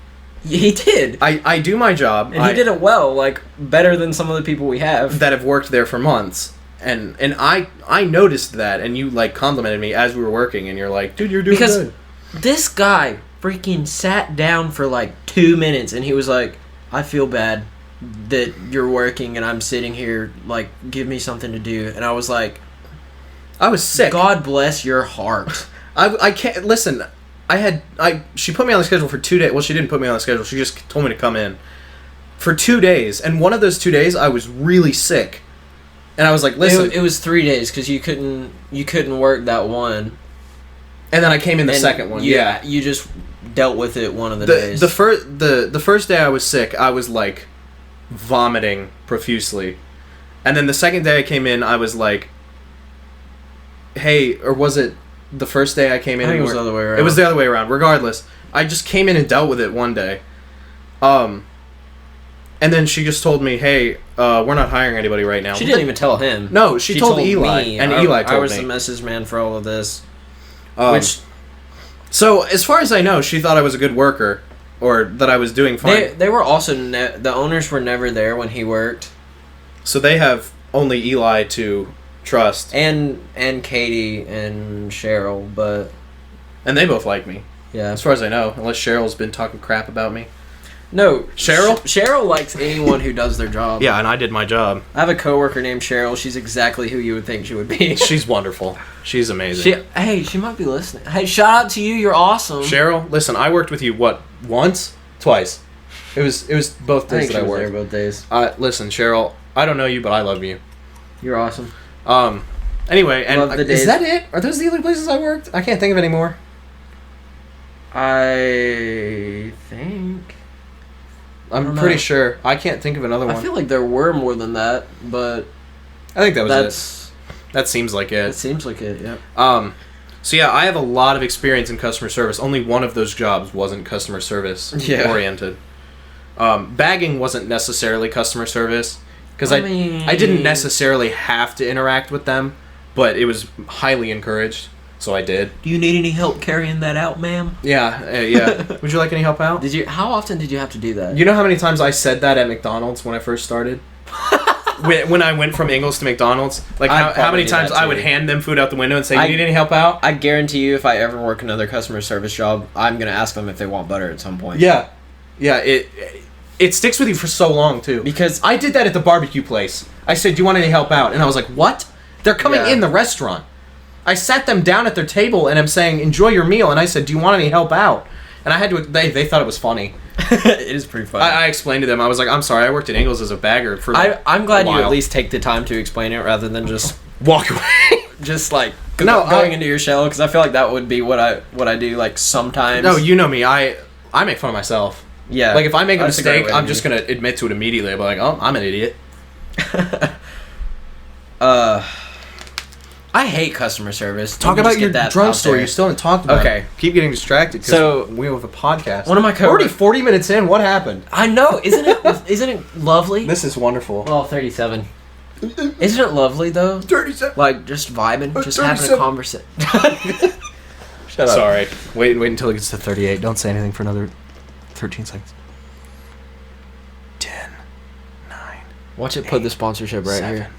He did. I do my job. And he did it well, like, better than some of the people we have. That have worked there for months. And I noticed that, and you, like, complimented me as we were working, and you're like, dude, you're doing good. This guy freaking sat down for, like, 2 minutes, and he was like, I feel bad that you're working, and I'm sitting here, like, give me something to do. And I was like... I was sick. God bless your heart. I can't listen. She put me on the schedule for 2 days. Well, she didn't put me on the schedule. She just told me to come in for 2 days, and one of those 2 days I was really sick, and I was like, "Listen." It was 3 days because you couldn't work that one, and then I came in the second one. Yeah, you just dealt with it one of the days. The first day I was sick, I was like vomiting profusely, and then the second day I came in, I was like, hey, or was it the first day I came in? I think it was the other way around. It was the other way around. Regardless, I just came in and dealt with it one day. And then she just told me, hey, we're not hiring anybody right now. She didn't even tell him. No, she told Eli. Me. And Eli told me. I was the message man for all of this. So, as far as I know, she thought I was a good worker. Or that I was doing fine. They were also... the owners were never there when he worked. So they have only Eli to trust. And Katie and Cheryl, but... And they both like me. Yeah. As far as I know. Unless Cheryl's been talking crap about me. No. Cheryl? Cheryl likes anyone who does their job. Yeah, and I did my job. I have a coworker named Cheryl. She's exactly who you would think she would be. She's wonderful. She's amazing. She might be listening. Hey, shout out to you. You're awesome. Cheryl, listen, I worked with you, once? Twice. It was both days that I worked. There both days. Listen, Cheryl, I don't know you, but I love you. You're awesome. Anyway, and Love the days. Is that it? Are those the only places I worked? I can't think of any more. I think... I'm pretty sure. I can't think of another one. I feel like there were more than that, but... I think that was it. That seems like it. It seems like it, yeah. So yeah, I have a lot of experience in customer service. Only one of those jobs wasn't customer service oriented. Bagging wasn't necessarily customer service because I didn't necessarily have to interact with them, but it was highly encouraged, so I did. Do you need any help carrying that out, ma'am? Yeah, yeah. Would you like any help out? How often did you have to do that? You know how many times I said that at McDonald's when I first started? When I went from Ingles to McDonald's, like how many times I would hand them food out the window and say, "You need any help out?" I guarantee you, if I ever work another customer service job, I'm gonna ask them if they want butter at some point. Yeah, yeah. It sticks with you for so long too. Because I did that at the barbecue place. I said, "Do you want any help out?" And I was like, "What? They're coming in the restaurant." I sat them down at their table and I'm saying, "Enjoy your meal." And I said, "Do you want any help out?" And I had to. They thought it was funny. It is pretty funny. I explained to them. I was like, "I'm sorry. I worked at Ingles as a bagger for." I'm glad you at least take the time to explain it rather than just walk away. Just like going into your shell, because I feel like that would be what I do like sometimes. No, you know me. I make fun of myself. Yeah. Like if I make a mistake, I'm just gonna admit to it immediately. I'll be like, "Oh, I'm an idiot." I hate customer service. Talk about your drunk story. You still haven't talked about it. Okay. Keep getting distracted because we have a podcast. One of my already 40 minutes in. What happened? I know. Isn't it lovely? This is wonderful. Well, 37. Isn't it lovely though? 37. Like just vibing, just having a conversation. Shut up. Sorry. Wait until it gets to 38. Don't say anything for another 13 seconds. 10, 9. Watch it put the sponsorship right 7, here.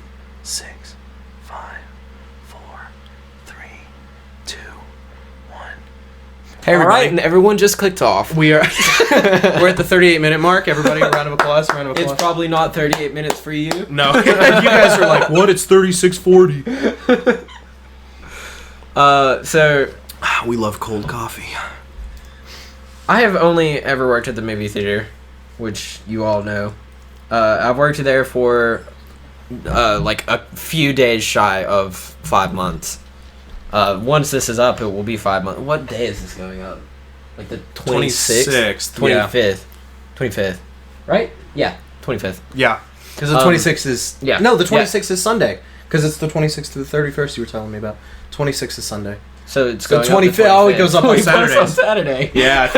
6, 5, 4, 3, 2, 1. Hey, everybody. All right, and everyone just clicked off. We are we're at the 38-minute mark. Everybody, a round of applause. It's probably not 38 minutes for you. No, you guys are like, what? It's 36:40. So we love cold coffee. I have only ever worked at the movie theater, which you all know. I've worked there for like a few days shy of 5 months. Once this is up, it will be 5 months. What day is this going up? Like the 26th? 25th. 25th. Right? Yeah, 25th. Yeah. Because the 26th is... Yeah. No, the 26th is Sunday. Because it's the 26th to the 31st you were telling me about. 26th is Sunday. So it's going up the 25th. Oh, it goes up on Saturday. On Saturday. Yeah,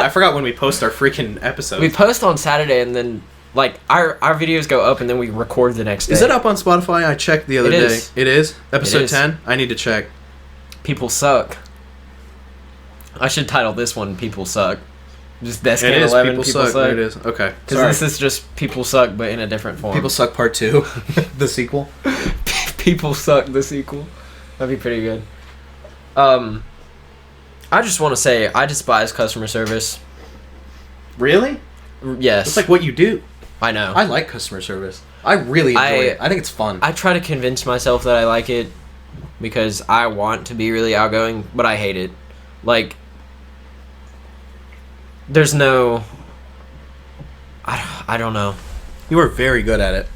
I forgot when we post our freaking episodes. We post on Saturday and then... Like, our videos go up and then we record the next day. Is it up on Spotify? I checked the other day. It is? Episode 10? I need to check. People suck. I should title this one People Suck. Just Descant 11, People Suck. There it is. Okay. Because this is just People Suck, but in a different form. People Suck Part 2. The sequel. People Suck, the sequel. That'd be pretty good. I just want to say, I despise customer service. Really? Yes. It's like what you do. I know. I like customer service. I really enjoy it. I think it's fun. I try to convince myself that I like it because I want to be really outgoing, but I hate it. Like, there's no... I don't know. You are very good at it.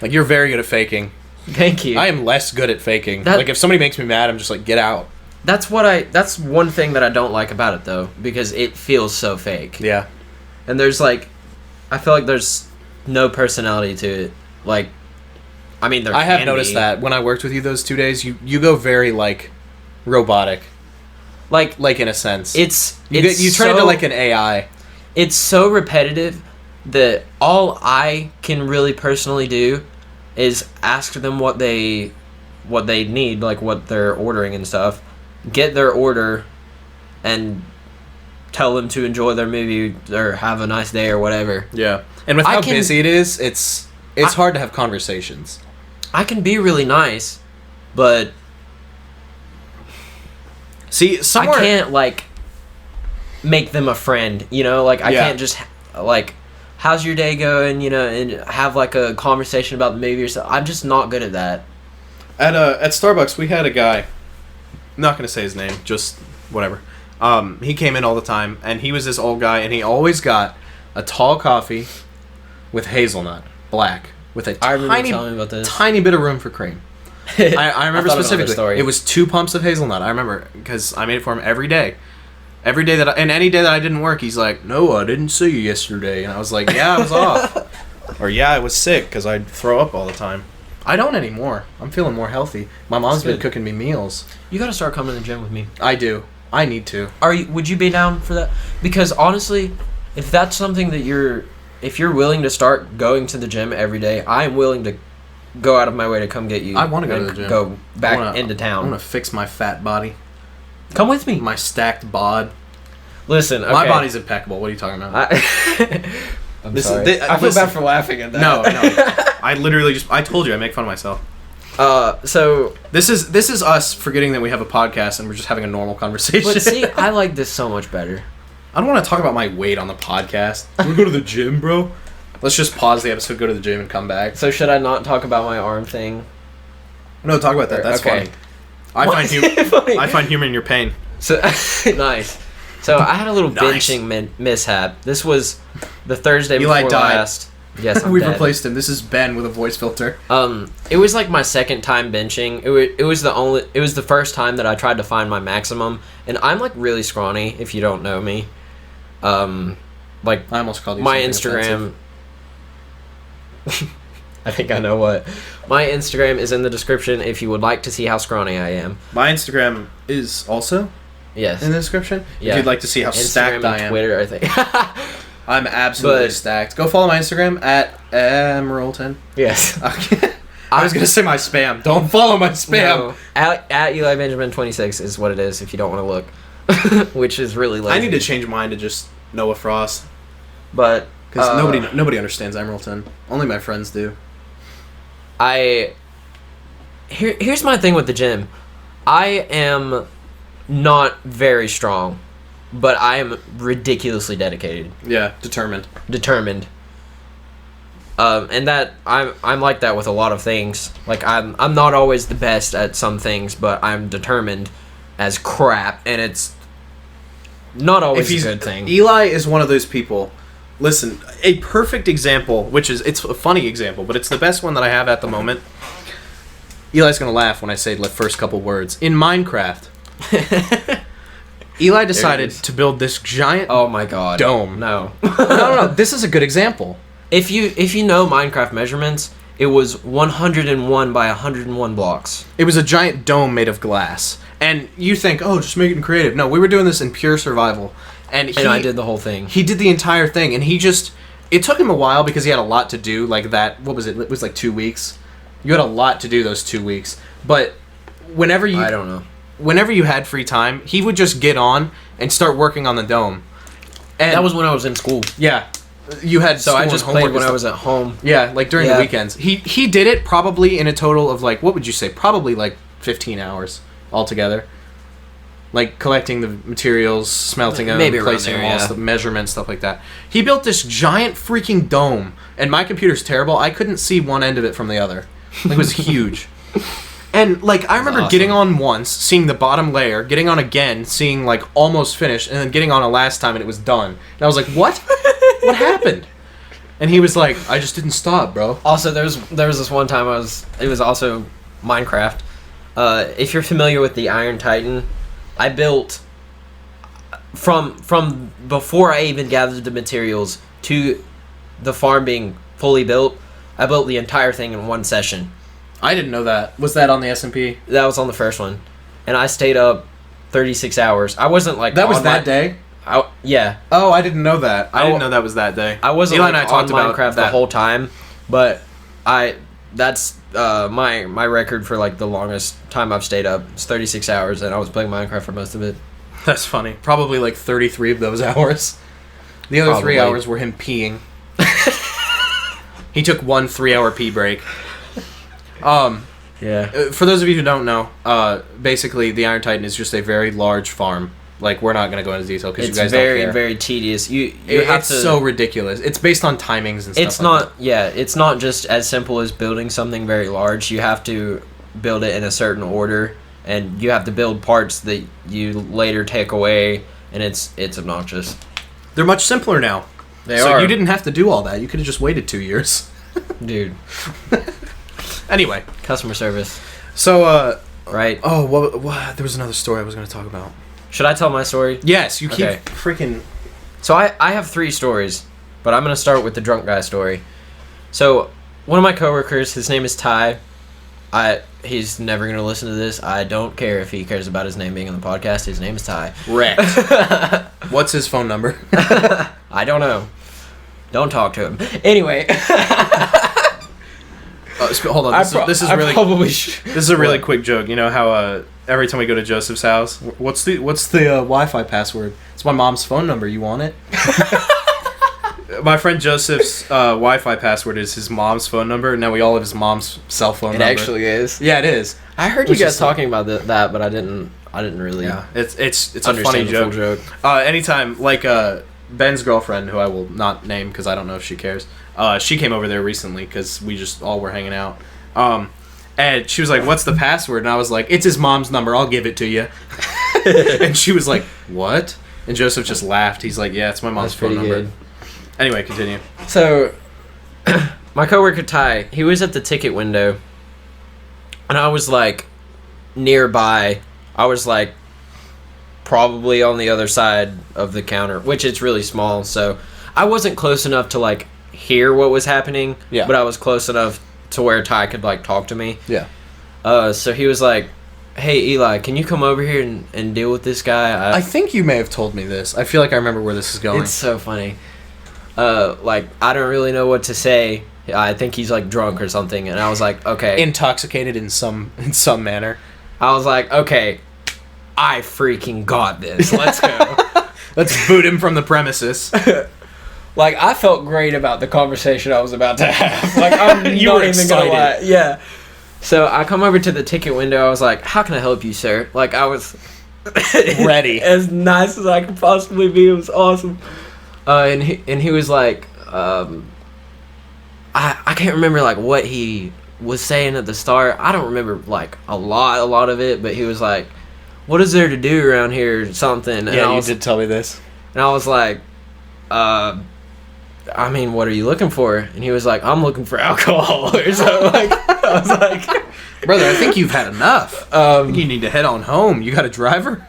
Like, you're very good at faking. Thank you. I am less good at faking. Like, if somebody makes me mad, I'm just like, get out. That's one thing that I don't like about it, though, because it feels so fake. Yeah. And there's, like... I feel like there's no personality to it. Like, I mean, there I have can noticed be. that when I worked with you those 2 days, you go very like robotic, Like in a sense. you turn into like an AI. It's so repetitive that all I can really personally do is ask them what they need, like what they're ordering and stuff, get their order, and tell them to enjoy their movie or have a nice day or whatever. Yeah, and with how busy it is, it's hard to have conversations. I can be really nice, but see, somewhere I can't like make them a friend. You know, like I can't just like, how's your day going? You know, and have like a conversation about the movie or something. I'm just not good at that. At Starbucks, we had a guy. I'm not gonna say his name, just whatever. He came in all the time, and he was this old guy, and he always got a tall coffee with hazelnut, black, with a tiny bit of room for cream. I remember specifically. It was 2 pumps of hazelnut. I remember because I made it for him every day. Every day and any day that I didn't work, he's like, "No, I didn't see you yesterday," and I was like, "Yeah, I was off," or "Yeah, I was sick because I throw up all the time." I don't anymore. I'm feeling more healthy. My mom's been cooking me meals. You gotta start coming to the gym with me. I do. I need to. Would you be down for that? Because honestly, if that's something that if you're willing to start going to the gym every day, I am willing to go out of my way to come get you. I want to go to the gym. Go back into town. I want to fix my fat body. Come with me. My stacked bod. Listen, okay. My body's impeccable. What are you talking about? I'm sorry. I feel bad for laughing at that. No. I literally I told you I make fun of myself. So this is us forgetting that we have a podcast and we're just having a normal conversation. But see, I like this so much better. I don't want to talk about my weight on the podcast. We'll go to the gym, bro. Let's just pause the episode, go to the gym, and come back. So should I not talk about my arm thing? No, talk about that. That's okay. Funny. I find humor in your pain. So nice. So I had a little benching mishap. This was the Thursday before last. Yes, we've replaced him. This is Ben with a voice filter. It was like my second time benching. It was the first time that I tried to find my maximum, and I'm like really scrawny. If you don't know me, like I almost called you my Instagram. I think I know what. My Instagram is in the description if you would like to see how scrawny I am. My Instagram is also in the description. Yeah. If you'd like to see how Instagram stacked I am. Twitter, I think. I'm absolutely stacked. Go follow my Instagram at Emeraldton. Yes. Okay. I was going to say my spam. Don't follow my spam. No. At Eli Benjamin 26 is what it is if you don't want to look. Which is really lazy. I need to change mine to just Noah Frost. But because nobody understands Emeraldton. Only my friends do. Here's my thing with the gym. I am not very strong, but I am ridiculously dedicated. Yeah, determined. And that I'm like that with a lot of things. Like I'm not always the best at some things, but I'm determined as crap, and it's not always a good thing. Eli is one of those people. Listen, a perfect example, it's a funny example, but it's the best one that I have at the moment. Eli's gonna laugh when I say the first couple words. In Minecraft, Eli decided to build this giant dome. No. No. This is a good example. If you know Minecraft measurements, it was 101 by 101 blocks. It was a giant dome made of glass. And you think, oh, just make it creative. No, we were doing this in pure survival. And I did the whole thing. He did the entire thing, and it took him a while because he had a lot to do, like that, what was it? It was like 2 weeks. You had a lot to do those 2 weeks. But whenever you... I don't know. Whenever you had free time, he would just get on and start working on the dome. And that was when I was in school. Yeah. You had so I just played when I was at home. Yeah, like during the weekends. He did it probably in a total of like, what would you say? Probably like 15 hours altogether. Like collecting the materials, smelting them, placing them all, measurements, stuff like that. He built this giant freaking dome, and my computer's terrible. I couldn't see one end of it from the other. Like, it was huge. And like I remember getting on once, seeing the bottom layer, getting on again, seeing like almost finished, and then getting on a last time and it was done. And I was like, "What? What happened?" And he was like, "I just didn't stop, bro." Also, there was this one time it was also Minecraft. If you're familiar with the Iron Titan, I built from before I even gathered the materials to the farm being fully built. I built the entire thing in one session. I didn't know that. Was that on the S&P? That was on the first one, and I stayed up 36 hours. I wasn't like that was that day. Yeah. Oh, I didn't know that. I didn't know that was that day. I wasn't Eli and I talked about Minecraft the whole time, but that's my record for like the longest time I've stayed up. It's 36 hours, and I was playing Minecraft for most of it. That's funny. Probably like 33 of those hours. The other 3 hours were him peeing. He took 1 3-hour pee break. Yeah. For those of you who don't know, basically the Iron Titan is just a very large farm. Like, we're not going to go into detail because you guys don't care. It's very, very tedious. It's so ridiculous. It's based on timings and stuff it's not, yeah, it's not just as simple as building something very large. You have to build it in a certain order, and you have to build parts that you later take away, and it's obnoxious. They're much simpler now. They so are. You didn't have to do all that. You could have just waited 2 years. Dude. Anyway. Customer service. So, right. Oh, what? There was another story I was going to talk about. Should I tell my story? Yes, you keep freaking... So I have 3 stories, but I'm going to start with the drunk guy story. So, one of my coworkers, his name is Ty. He's never going to listen to this. I don't care if he cares about his name being on the podcast. His name is Ty. Wrecked. What's his phone number? I don't know. Don't talk to him. Anyway. Hold on. This is really... This is a really quick joke. You know how every time we go to Joseph's house, what's the Wi-Fi password? It's my mom's phone number. You want it? My friend Joseph's Wi-Fi password is his mom's phone number. Now we all have his mom's cell phone number. It actually is. Yeah, it is. I heard you guys talking about that, but I didn't really. Yeah, it's a funny joke. Anytime, like Ben's girlfriend, who I will not name because I don't know if she cares. She came over there recently because we just all were hanging out. And she was like, "What's the password?" And I was like, "It's his mom's number. I'll give it to you." And she was like, "What?" And Joseph just laughed. He's like, "Yeah, it's my mom's phone number." Good. Anyway, continue. So, my coworker Ty, he was at the ticket window, and I was like nearby. I was like probably on the other side of the counter, which it's really small, so I wasn't close enough to like hear what was happening. Yeah. But I was close enough to where Ty could like talk to me. Yeah. So he was like, "Hey Eli, can you come over here and deal with this guy?" I think you may have told me this. I feel like I remember where this is going. It's so funny. Like, I don't really know what to say. I think he's like drunk or something, and I was like, okay. Intoxicated in some manner. I was like, okay, I freaking got this. Let's go. Let's boot him from the premises. Like, I felt great about the conversation I was about to have. Like, I'm you not were even excited. gonna lie. Yeah. So I come over to the ticket window. I was like, "How can I help you, sir?" Like, I was ready, as nice as I could possibly be. It was awesome. And he was like, I can't remember like what he was saying at the start. I don't remember like a lot of it, but he was like, "What is there to do around here?" Or something. And yeah, you did tell me this. And I was like, I mean, what are you looking for? And he was like, "I'm looking for alcohol," or something. Like, I was like, "Brother, I think you've had enough. You need to head on home. You got a driver?"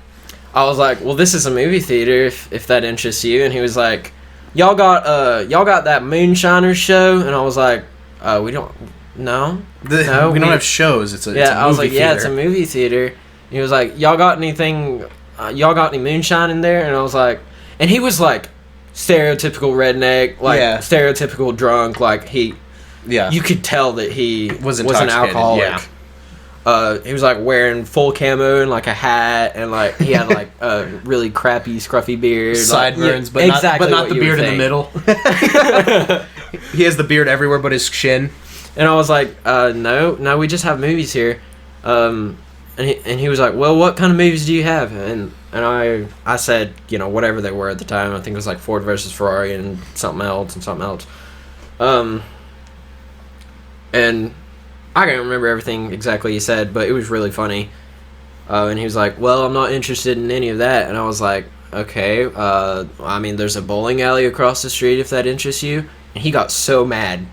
I was like, "Well, this is a movie theater, if that interests you." And he was like, y'all got that Moonshiners show?" And I was like, "We don't. No, we don't have shows. It's a movie I was like, theater. "Yeah, it's a movie theater." And he was like, "Y'all got anything? Y'all got any moonshine in there?" And I was like, and he was like, stereotypical redneck, like stereotypical drunk, like he. Yeah. You could tell that he was an alcoholic. Yeah. He was like wearing full camo and like a hat, and like he had like a really crappy scruffy beard, sideburns, like, but not the beard in the middle. He has the beard everywhere but his chin. And I was like, no, we just have movies here. And he was like, "Well, what kind of movies do you have?" And I said, whatever they were at the time. I think it was like Ford versus Ferrari and something else. And I can't remember everything exactly he said, but it was really funny. And he was like, "Well, I'm not interested in any of that." And I was like, "Okay, I mean, there's a bowling alley across the street if that interests you." And he got so mad.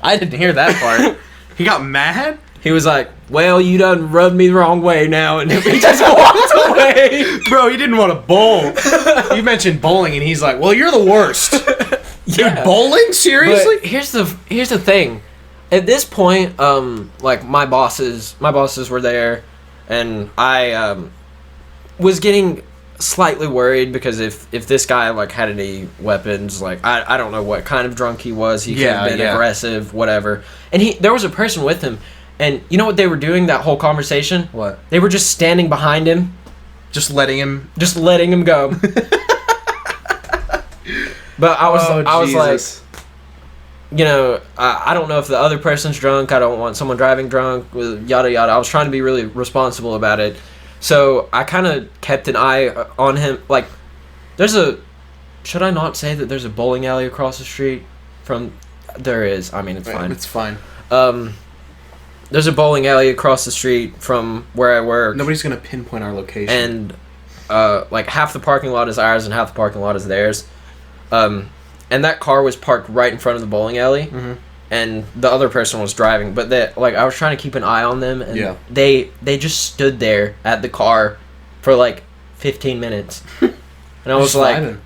I didn't hear that part. He got mad? He was like, "Well, you done rubbed me the wrong way now," and he just walked away. Bro, he didn't want to bowl. You mentioned bowling, and he's like, "Well, you're the worst." Yeah. Dude, bowling? Seriously? But here's the thing. at this point, like my bosses were there, and I was getting slightly worried because if this guy like had any weapons, like I don't know what kind of drunk he was. He could have been aggressive, whatever. And there was a person with him, and you know what they were doing that whole conversation? What? They were just standing behind him, just letting him go. But I was like, you know, I don't know if the other person's drunk. I don't want someone driving drunk. Yada yada. I was trying to be really responsible about it. So I kind of kept an eye on him. Like, should I not say that there's a bowling alley across the street from? There is. I mean, it's fine. It's fine. There's a bowling alley across the street from where I work. Nobody's gonna pinpoint our location. And like half the parking lot is ours and half the parking lot is theirs. And that car was parked right in front of the bowling alley. Mm-hmm. And the other person was driving, but I was trying to keep an eye on them, and they just stood there at the car for like 15 minutes, and I was like, vibing.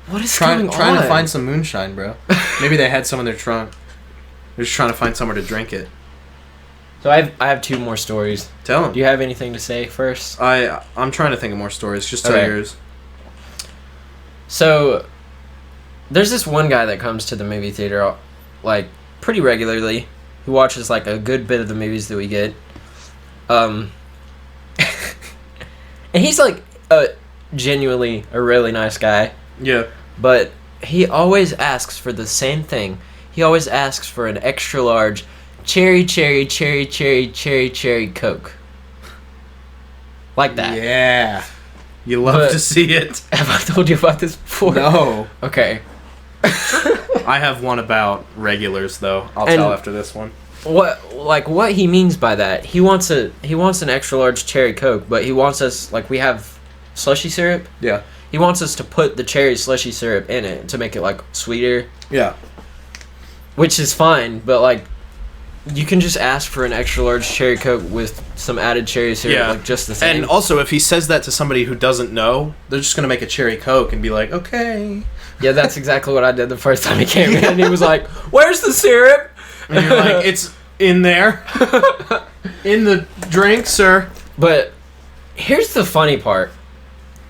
"What is going on?" Trying to find some moonshine, bro. Maybe they had some in their trunk. They're just trying to find somewhere to drink it. So I have 2 more stories. Tell them. Do you have anything to say first? I'm trying to think of more stories. Just tell yours. So there's this one guy that comes to the movie theater like pretty regularly, who watches like a good bit of the movies that we get, and he's like genuinely a really nice guy. Yeah. But he always asks for the same thing. He always asks for an extra large cherry Coke. Like that. Yeah. You love to see it. Have I told you about this before? No. Okay. I have one about regulars though. I'll tell after this one. What he means by that? He wants an extra large cherry Coke, but he wants us, like, we have slushy syrup. Yeah. He wants us to put the cherry slushy syrup in it to make it like sweeter. Yeah. Which is fine, but like you can just ask for an extra large cherry Coke with some added cherry syrup, like just the same. And also, if he says that to somebody who doesn't know, they're just gonna make a cherry Coke and be like, okay. Yeah, that's exactly what I did the first time he came in. And he was like, "Where's the syrup?" And you're like, "It's in there, in the drink, sir." But here's the funny part: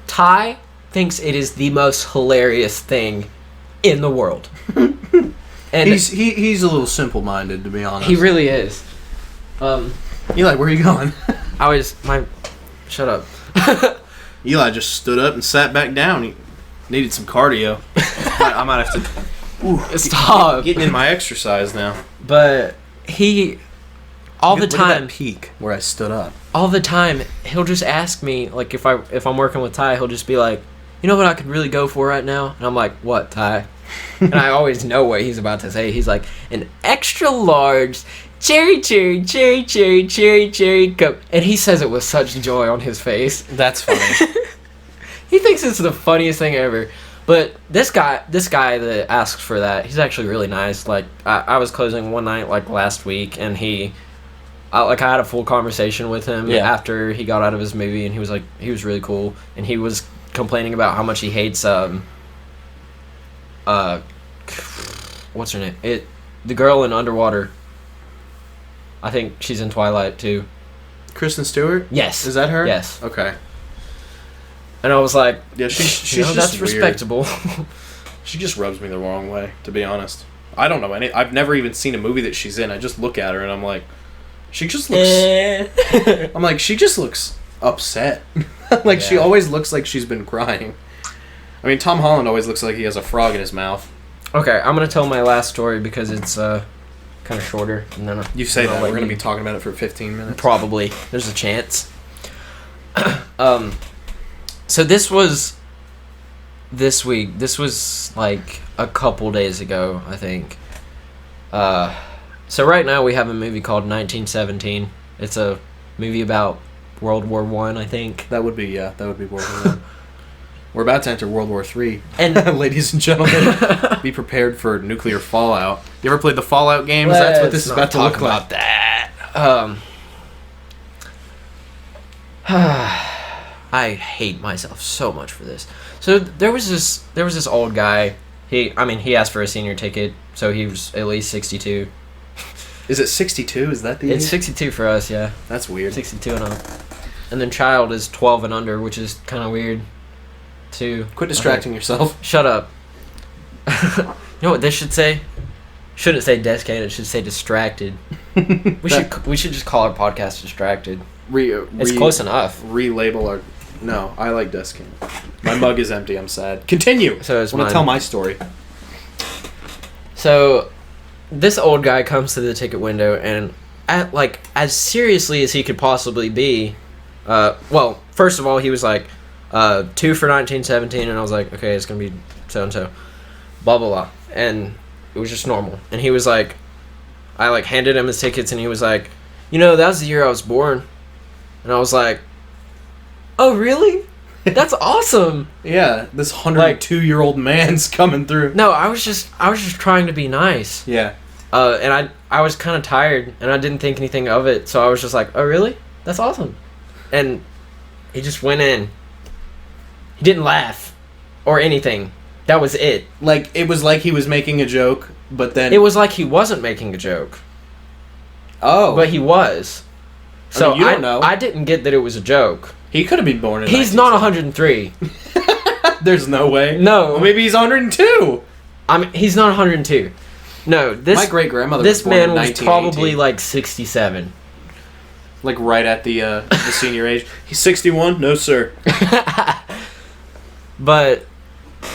Ty thinks it is the most hilarious thing in the world. And he's a little simple-minded, to be honest. He really is. Eli, where are you going? Shut up. Eli just stood up and sat back down. He needed some cardio. I might have to stop getting in my exercise now. But he all the time look at that peak where I stood up. All the time he'll just ask me, like, if I'm working with Ty, he'll just be like, "You know what I could really go for right now?" And I'm like, "What, Ty?" And I always know what he's about to say. He's like, "An extra large cherry Coke." And he says it with such joy on his face. That's funny. He thinks it's the funniest thing ever. But this guy that asks for that, he's actually really nice. Like, I was closing one night, like, last week, and I had a full conversation with him after he got out of his movie, and he was really cool. And he was complaining about how much he hates, what's her name? The girl in Underwater. I think she's in Twilight too. Kristen Stewart? Yes. Is that her? Yes. Okay. And I was like, yeah, she's just that's weird. Respectable. She just rubs me the wrong way, to be honest. I don't know I've never even seen a movie that she's in. I just look at her and I'm like, she just looks. I'm like, she just looks upset. Like, she always looks like she's been crying. I mean, Tom Holland always looks like he has a frog in his mouth. Okay, I'm gonna tell my last story because it's kind of shorter, and then you say that we're gonna be talking about it for 15 minutes. Probably, there's a chance. So this was this week. This was like a couple days ago, I think. So right now we have a movie called 1917. It's a movie about World War I, I think. That would be World War I. We're about to enter World War III. And ladies and gentlemen, be prepared for nuclear fallout. You ever played the Fallout games? That's what this is about to look like. That. I hate myself so much for this. So there was this old guy. He asked for a senior ticket, so he was at least 62. Is it 62? Is that the It's age? 62 for us, yeah. That's weird. 62 and up. And then child is 12 and under, which is kind of weird, too. Quit distracting yourself. Shut up. You know what this should say? Shouldn't say Descant, it should say distracted. We should just call our podcast distracted. It's close enough. Relabel our... No, I like Descant. My mug is empty, I'm sad. Continue! So it's I want to tell my story. So, this old guy comes to the ticket window, and as seriously as he could possibly be, well, first of all, he was like, 2 for 1917, and I was like, okay, it's gonna be so-and-so, blah, blah, blah, and it was just normal, and he was like, I, like, handed him his tickets, and he was like, you know, that was the year I was born, and I was like, oh, really? That's awesome. Yeah, this 102-year-old man's coming through. No, I was just trying to be nice. Yeah. And I was kind of tired, and I didn't think anything of it, so I was just like, oh, really? That's awesome. And he just went in. He didn't laugh or anything. That was it. Like, it was like he was making a joke, but then... It was like he wasn't making a joke. Oh. But he was. So I mean, you don't know. I didn't get that it was a joke. He could have been born in He's not 103. There's no way. No. Well, maybe he's 102. I mean, he's not 102. No, My great-grandmother this was born man in was 1918. probably like 67. Like right at the senior age. He's 61? No, sir. But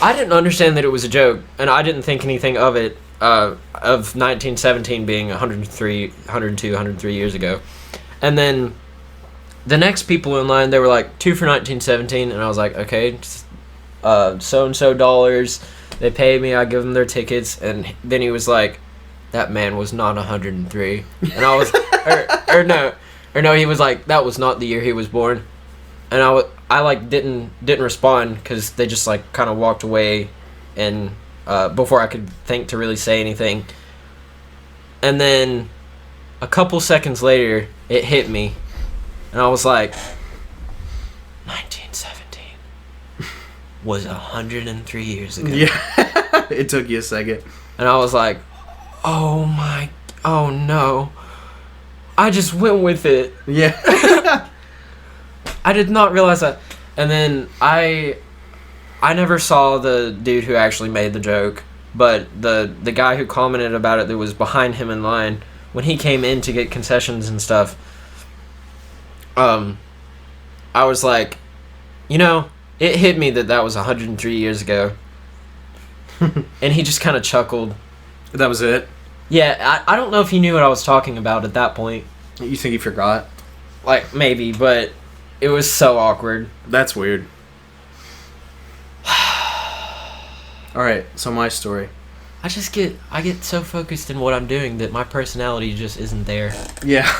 I didn't understand that it was a joke, and I didn't think anything of it, of 1917 being 102, 103 years ago. And then the next people in line, they were like, 2 for 1917, and I was like, okay, so-and-so dollars. They paid me, I give them their tickets, and then he was like, that man was not 103. And I was, or no, he was like, that was not the year he was born. And I like didn't respond because they just like kind of walked away, and before I could think to really say anything. And then a couple seconds later, it hit me, and I was like, 1917 was 103 years ago. Yeah, it took you a second. And I was like, oh no, I just went with it. Yeah. I did not realize that. And then I never saw the dude who actually made the joke, but the guy who commented about it that was behind him in line, when he came in to get concessions and stuff, I was like, you know, it hit me that was 103 years ago. And he just kind of chuckled. That was it? Yeah, I don't know if he knew what I was talking about at that point. You think he forgot? Like, maybe, but it was so awkward. That's weird. Alright, so my story. I get so focused in what I'm doing that my personality just isn't there. Yeah.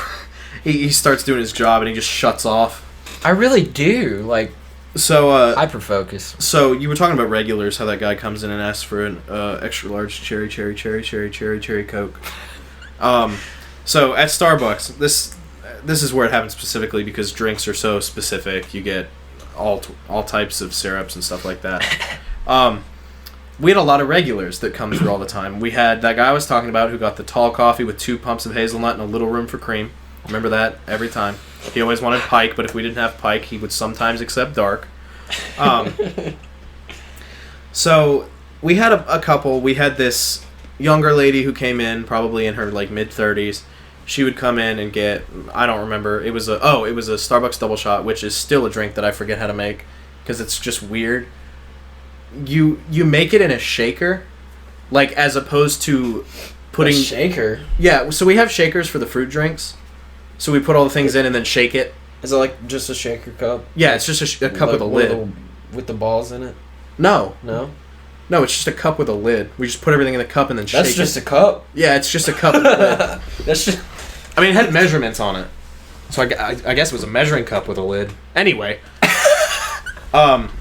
He starts doing his job and he just shuts off. I really do. Like, so, hyper-focus. So, you were talking about regulars, how that guy comes in and asks for an extra large cherry Coke. So, at Starbucks, this is where it happens specifically because drinks are so specific. You get all types of syrups and stuff like that. We had a lot of regulars that come through all the time. We had that guy I was talking about who got the tall coffee with 2 pumps of hazelnut and a little room for cream. Remember that every time. He always wanted Pike, but if we didn't have Pike, he would sometimes accept dark. So we had a couple. We had this younger lady who came in, probably in her like mid-30s. She would come in and get, I don't remember, it was a Starbucks double shot, which is still a drink that I forget how to make because it's just weird. You make it in a shaker, like as opposed to putting... A shaker? Yeah, so we have shakers for the fruit drinks. So we put all the things in and then shake it. Is it like just a shaker cup? Yeah, it's just a cup with a lid. With the balls in it? No. No? No, it's just a cup with a lid. We just put everything in the cup and then shake it. That's just a cup? Yeah, it's just a cup with a lid. That's just... I mean, it had measurements on it. So I guess it was a measuring cup with a lid. Anyway. But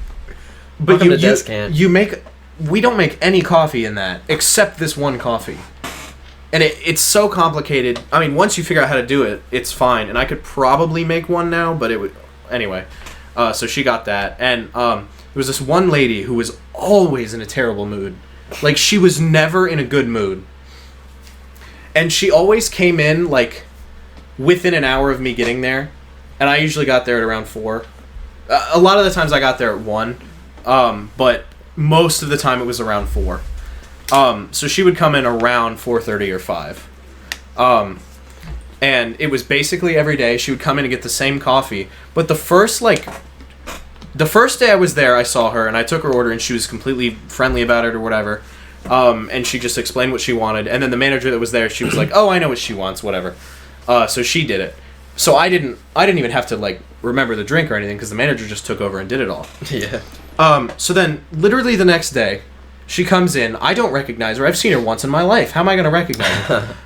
you make... We don't make any coffee in that, except this one coffee. And it's so complicated. I mean, once you figure out how to do it, it's fine. And I could probably make one now, but it would... Anyway. So she got that. And there was this one lady who was always in a terrible mood. Like, she was never in a good mood. And she always came in, like, within an hour of me getting there. And I usually got there at around 4. A lot of the times I got there at 1. But most of the time it was around 4. So she would come in around 4:30 or 5. And it was basically every day. She would come in and get the same coffee. But the first day I was there, I saw her, and I took her order, and she was completely friendly about it or whatever. And she just explained what she wanted. And then the manager that was there, she was like, oh, I know what she wants, whatever. So she did it. So I didn't even have to, like, remember the drink or anything, because the manager just took over and did it all. Yeah. So then, literally the next day, she comes in. I don't recognize her. I've seen her once in my life. How am I going to recognize her?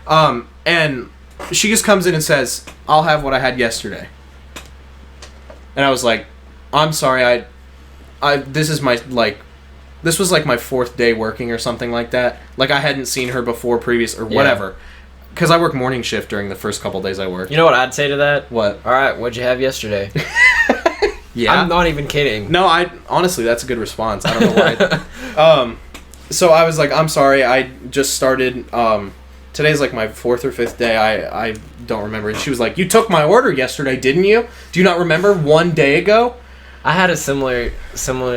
And she just comes in and says, I'll have what I had yesterday. And I was like, I'm sorry, this is my, like, this was like my 4th day working or something like that. Like, I hadn't seen her before previous or whatever. Because I work morning shift during the first couple days I work. You know what I'd say to that? What? All right, what'd you have yesterday? Yeah. I'm not even kidding. No, honestly, that's a good response. I don't know why. So I was like, I'm sorry, I just started, today's like my 4th or 5th day, I don't remember. And she was like, you took my order yesterday, didn't you? Do you not remember 1 day ago? I had a similar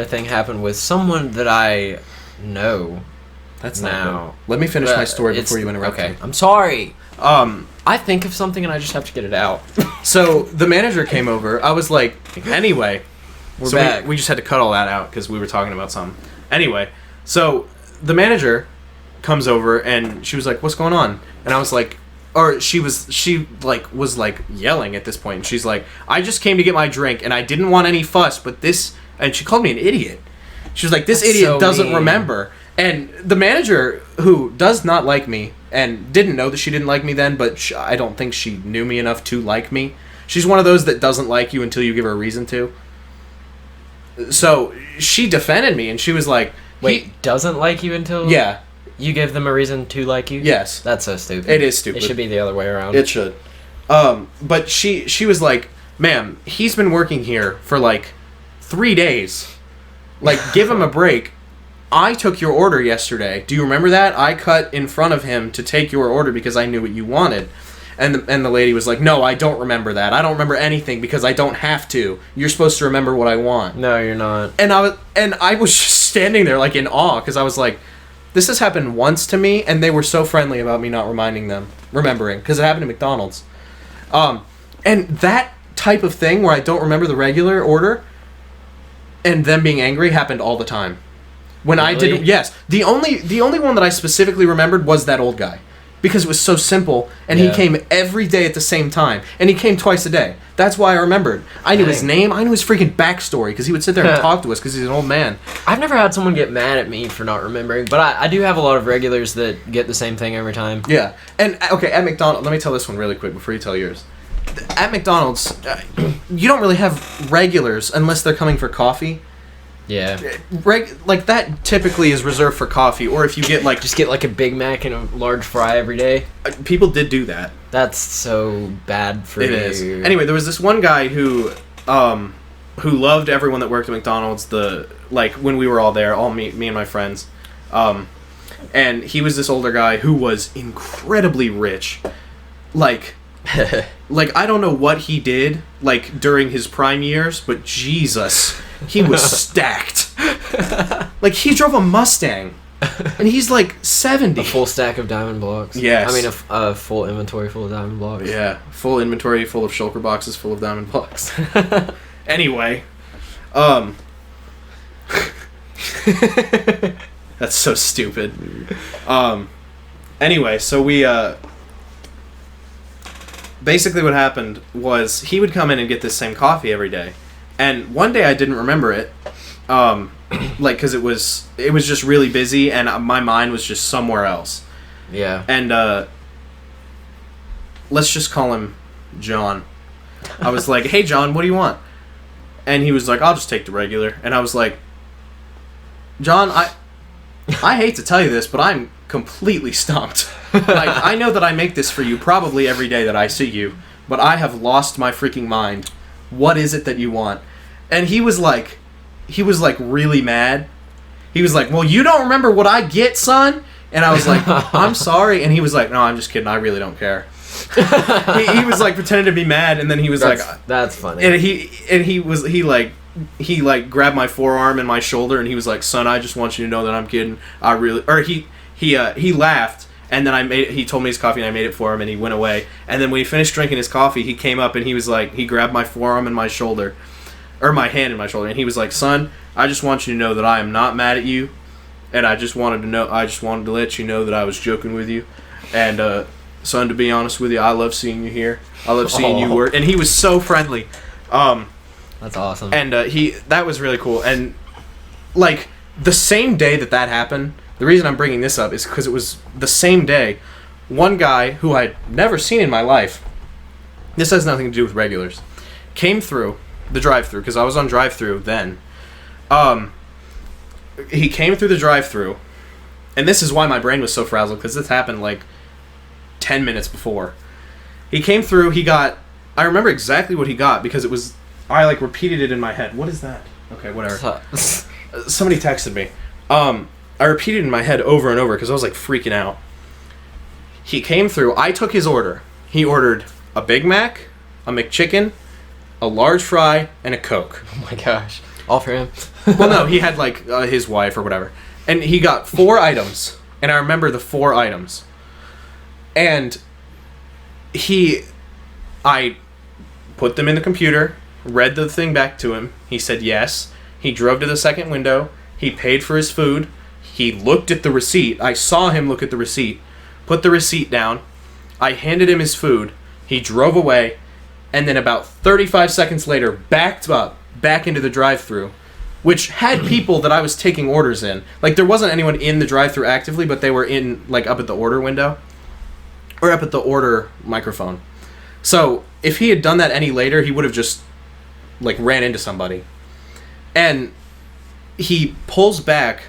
thing happen with someone that I know. That's now. not good. Let me finish my story before you interrupt me. I'm sorry. I think of something and I just have to get it out. So the manager came over. I was like, anyway. We're back. We just had to cut all that out because we were talking about something. Anyway, so the manager comes over and she was like, what's going on? And I was like, or she was yelling at this point. And she's like, I just came to get my drink and I didn't want any fuss, but this, and she called me an idiot. She was like, this idiot so doesn't mean. remember. And the manager, who does not like me, and didn't know that she didn't like me then, but I don't think she knew me enough to like me. She's one of those that doesn't like you until you give her a reason to. So she defended me, and she was like... Wait, doesn't like you until... Yeah. You give them a reason to like you? Yes. That's so stupid. It is stupid. It should be the other way around. It should. But she was like, ma'am, he's been working here for like 3 days. Like, give him a break. I took your order yesterday. Do you remember that? I cut in front of him to take your order because I knew what you wanted. And the lady was like, no, I don't remember that. I don't remember anything because I don't have to. You're supposed to remember what I want. No, you're not. And I was just standing there like in awe because I was like, this has happened once to me, and they were so friendly about me not remembering, because it happened at McDonald's. And that type of thing where I don't remember the regular order and them being angry happened all the time. When really? I didn't, yes. The only one that I specifically remembered was that old guy. Because it was so simple, and he came every day at the same time. And he came twice a day. That's why I remembered. I knew his name. I knew his freaking backstory, because he would sit there and talk to us, because he's an old man. I've never had someone get mad at me for not remembering, but I do have a lot of regulars that get the same thing every time. Yeah. And, okay, at McDonald's, let me tell this one really quick before you tell yours. At McDonald's, you don't really have regulars unless they're coming for coffee. Yeah. Like, that typically is reserved for coffee, or if you get, like... Just get, like, a Big Mac and a large fry every day. People did do that. That's so bad for you. It is. Anyway, there was this one guy who loved everyone that worked at McDonald's, when we were all there, all me and my friends. And he was this older guy who was incredibly rich. Like, I don't know what he did, like, during his prime years, but Jesus... He was stacked. Like, he drove a Mustang. And he's like 70. A full stack of diamond blocks. Yes. I mean, a full inventory full of diamond blocks. Yeah. Full inventory full of shulker boxes full of diamond blocks. Anyway. That's so stupid. Anyway, so we, basically what happened was he would come in and get this same coffee every day. And one day I didn't remember it, because it was just really busy and my mind was just somewhere else. Yeah. And let's just call him John. I was like, hey John, what do you want? And he was like, I'll just take the regular. And I was like, John, I hate to tell you this, but I'm completely stumped. Like, I know that I make this for you probably every day that I see you, but I have lost my freaking mind. What is it that you want? And he was like really mad. He was like, well, you don't remember what I get, son? And I was like, I'm sorry. And he was like, no, I'm just kidding. I really don't care. he was like pretending to be mad, and then he was that's funny. And he grabbed my forearm and my shoulder, and he was like, son, I just want you to know that I'm kidding. I really, or he laughed, and then he told me his coffee, and I made it for him, and he went away. And then when he finished drinking his coffee, he came up and he was like, he grabbed my forearm and my shoulder, or my hand and my shoulder, and he was like, son, I just want you to know that I am not mad at you, and I just wanted to let you know that I was joking with you, and son, to be honest with you, I love seeing you here. I love seeing you work. And he was so friendly. That's awesome. And that was really cool. And like the same day that happened, the reason I'm bringing this up is because it was the same day. One guy who I'd never seen in my life, this has nothing to do with regulars, came through the drive-thru, because I was on drive-thru then. He came through the drive-thru, and this is why my brain was so frazzled, because this happened like 10 minutes before. He came through, I remember exactly what he got, because I like repeated it in my head. What is that? Okay, whatever. Somebody texted me. I repeated it in my head over and over because I was like freaking out. He came through, I took his order. He ordered a Big Mac, a McChicken, a large fry, and a Coke. Oh my gosh. All for him? Well, no, he had like his wife or whatever. And he got 4 items, and I remember the 4 items. And I put them in the computer, read the thing back to him. He said yes. He drove to the second window. He paid for his food. He looked at the receipt. I saw him look at the receipt. Put the receipt down. I handed him his food. He drove away. And then about 35 seconds later, backed up, back into the drive-thru, which had people that I was taking orders in. Like, there wasn't anyone in the drive-thru actively, but they were in, like, up at the order window. Or up at the order microphone. So, if he had done that any later, he would have just, like, ran into somebody. And he pulls back,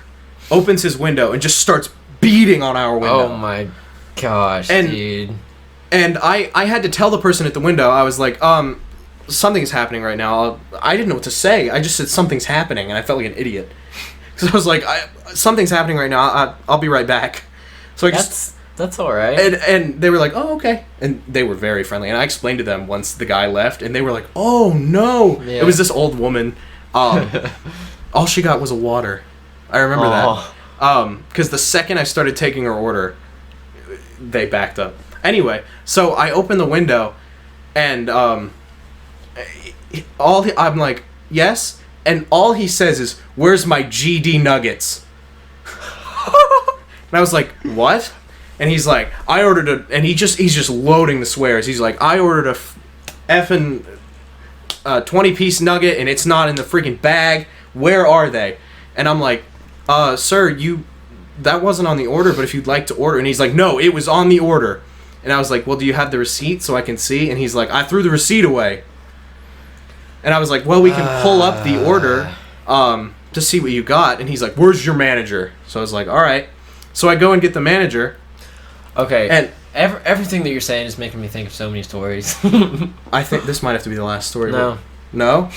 opens his window, and just starts beating on our window. Oh my gosh, dude. And I had to tell the person at the window, I was like, something's happening right now. I didn't know what to say. I just said something's happening, and I felt like an idiot. So I was like, something's happening right now. I'll be right back. So That's all right. And they were like, oh, okay. And they were very friendly. And I explained to them once the guy left, and they were like, oh, no. Yeah. It was this old woman. All she got was a water. I remember that. Because the second I started taking her order, they backed up. Anyway, so I open the window, and I'm like, yes? And all he says is, where's my GD nuggets? And I was like, what? And he's like, I ordered and he's just loading the swears. He's like, I ordered a effing 20-piece nugget, and it's not in the freaking bag. Where are they? And I'm like, sir, that wasn't on the order, but if you'd like to order. And he's like, no, it was on the order. And I was like, well, do you have the receipt so I can see? And he's like, I threw the receipt away. And I was like, well, we can pull up the order to see what you got. And he's like, where's your manager? So I was like, all right. So I go and get the manager. Okay. And everything that you're saying is making me think of so many stories. I think this might have to be the last story. No. No?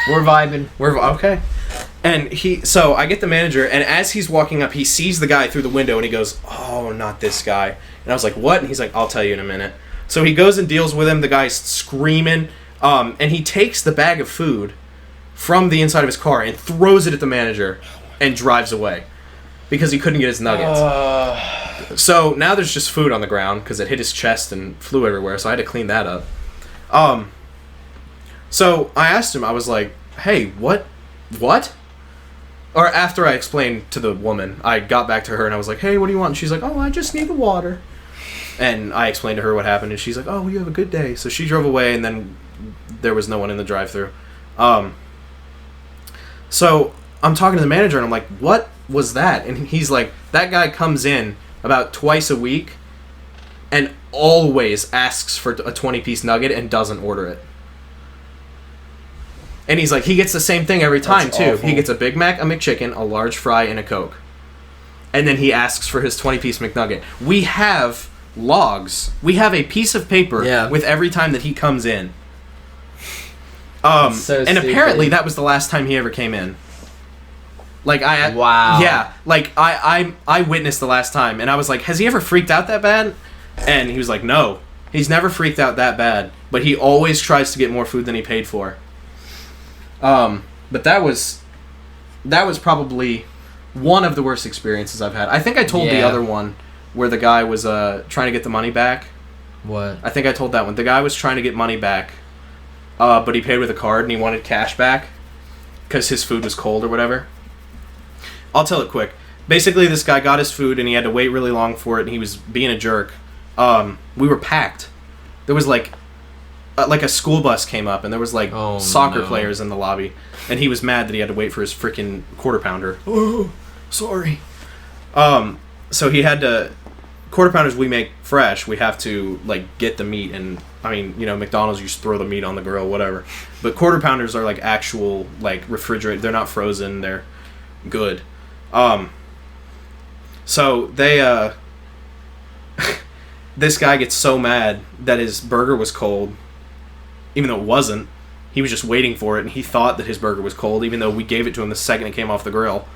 We're vibing. Okay. And so I get the manager, and as he's walking up, he sees the guy through the window, and he goes, oh, not this guy. And I was like, what? And he's like, I'll tell you in a minute. So he goes and deals with him. The guy's screaming. And he takes the bag of food from the inside of his car and throws it at the manager and drives away because he couldn't get his nuggets. So now there's just food on the ground because it hit his chest and flew everywhere, so I had to clean that up. So I asked him, I was like, hey, what? Or after I explained to the woman, I got back to her and I was like, hey, what do you want? And she's like, oh, I just need the water. And I explained to her what happened, and she's like, oh, well, you have a good day. So she drove away, and then there was no one in the drive-thru. So I'm talking to the manager, and I'm like, what was that? And he's like, that guy comes in about twice a week and always asks for a 20-piece nugget and doesn't order it. And he's like, he gets the same thing every time, too. Awful. He gets a Big Mac, a McChicken, a large fry, and a Coke. And then he asks for his 20-piece McNugget. We have logs. We have a piece of paper with every time that he comes in. And apparently that was the last time he ever came in. Like Wow. Yeah, like I witnessed the last time, and I was like, has he ever freaked out that bad? And he was like, no, he's never freaked out that bad, but he always tries to get more food than he paid for. But that was probably one of the worst experiences I've had. I think I told the other one where the guy was trying to get the money back. What? I think I told that one. The guy was trying to get money back, but he paid with a card and he wanted cash back because his food was cold or whatever. I'll tell it quick. Basically, this guy got his food and he had to wait really long for it, and he was being a jerk. We were packed. There was like a school bus came up, and there was soccer players in the lobby, and he was mad that he had to wait for his freaking quarter pounder. Oh, sorry. So he had to. Quarter pounders we make fresh. We have to get the meat, and I mean, McDonald's, you just throw the meat on the grill, whatever. But quarter pounders are actual refrigerated. They're not frozen. They're good. So they this guy gets so mad that his burger was cold, even though it wasn't. He was just waiting for it, and he thought that his burger was cold, even though we gave it to him the second it came off the grill.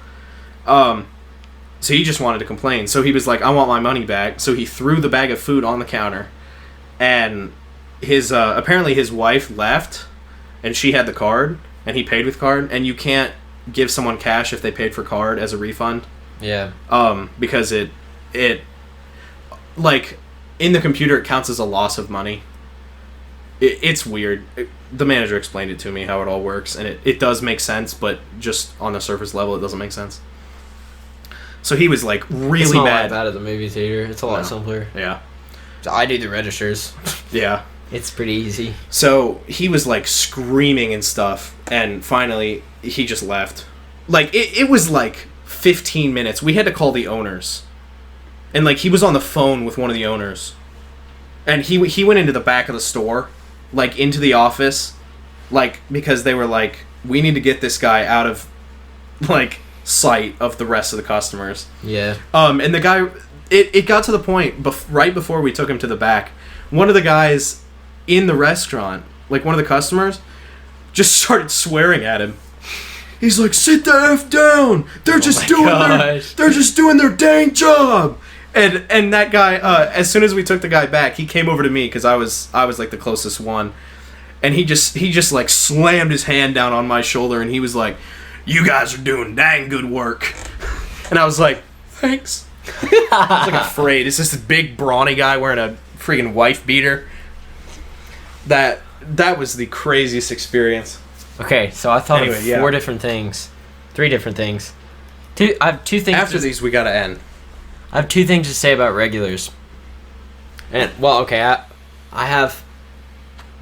So he just wanted to complain. So he was like, I want my money back. So he threw the bag of food on the counter, and his apparently his wife left, and she had the card, and he paid with card, and you can't give someone cash if they paid for card as a refund. Yeah. Because it in the computer it counts as a loss of money. It's weird. The manager explained it to me how it all works, and it does make sense, but just on the surface level it doesn't make sense. So he was really it's not bad. Like that at the movie theater. It's a lot simpler. Yeah. So I do the registers. Yeah. It's pretty easy. So he was screaming and stuff, and finally he just left. It was 15 minutes. We had to call the owners. And he was on the phone with one of the owners. And he went into the back of the store, into the office, because they were we need to get this guy out of sight of the rest of the customers. Yeah. And the guy, it got to the point right before we took him to the back, one of the guys in the restaurant, one of the customers, just started swearing at him. He's like, "Sit the F down! They're just doing their dang job!" And that guy, as soon as we took the guy back, he came over to me because I was the closest one, and he just slammed his hand down on my shoulder, and he was like, "You guys are doing dang good work." And I was like, "Thanks." I was afraid. It's just a big brawny guy wearing a freaking wife beater. That was the craziest experience. Okay, so I thought of three different things. I have two things. After these, we gotta end. I have two things to say about regulars. And I have,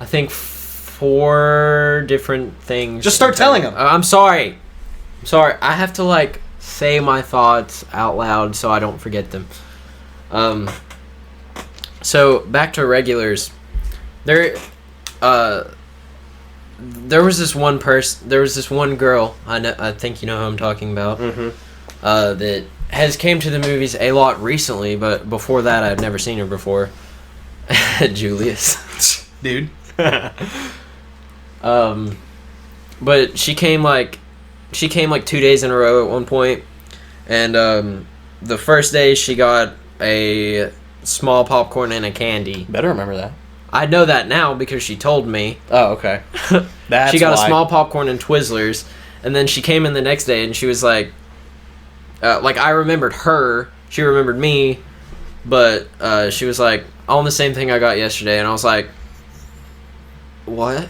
I think, 4 different things. Just start telling them. I'm sorry. I have to say my thoughts out loud so I don't forget them. So back to regulars. There was this one person. There was this one girl. I think you know who I'm talking about. Mm-hmm. That has came to the movies a lot recently, but before that I've never seen her before. Julius, dude. But she came 2 days in a row at one point, and the first day she got a small popcorn and a candy. Better remember that. I know that now because she told me. Oh, okay. She got a small popcorn and Twizzlers, and then she came in the next day and she was like I remembered her, she remembered me, but she was like, "On the same thing I got yesterday," and I was like, "What?"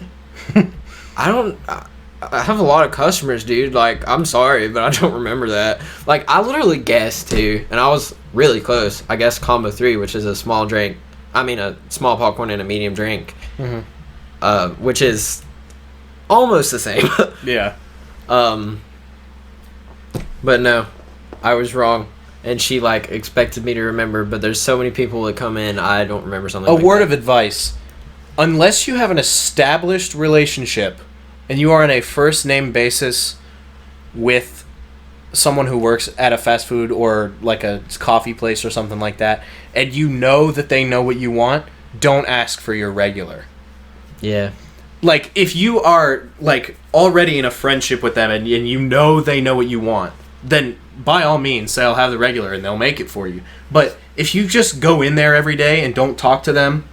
I have a lot of customers, dude. I'm sorry, but I don't remember that. I literally guessed too, and I was really close. I guessed combo 3, which is a small drink. I mean, a small popcorn and a medium drink. Mm-hmm. Which is almost the same. Yeah. But no, I was wrong. And she expected me to remember, but there's so many people that come in, I don't remember something. A word of advice: unless you have an established relationship and you are on a first name basis with someone who works at a fast food or a coffee place or something like that, and you know that they know what you want, don't ask for your regular. Yeah. If you are already in a friendship with them and you know they know what you want, then by all means, say I'll have the regular and they'll make it for you. But if you just go in there every day and don't talk to them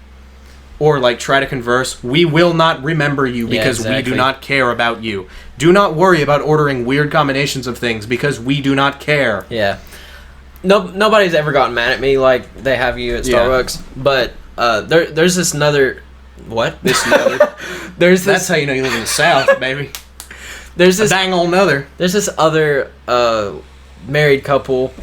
or like try to converse, we will not remember you because we do not care about you. Do not worry about ordering weird combinations of things because we do not care. Yeah. Nobody's ever gotten mad at me like they have you at Starbucks. But there's this another... What? This another... That's how you know you live in the South, baby. There's this... dang old another. There's this other married couple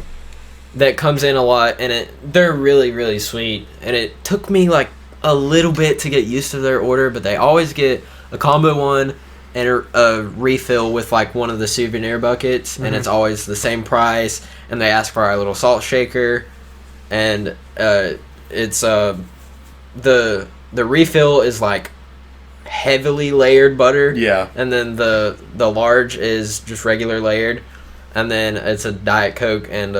that comes in a lot, and they're really, really sweet. And it took me like a little bit to get used to their order, but they always get a combo one and a refill with like one of the souvenir buckets, and it's always the same price. And they ask for our little salt shaker, and it's the refill is like heavily layered butter, and then the large is just regular layered, and then it's a Diet Coke and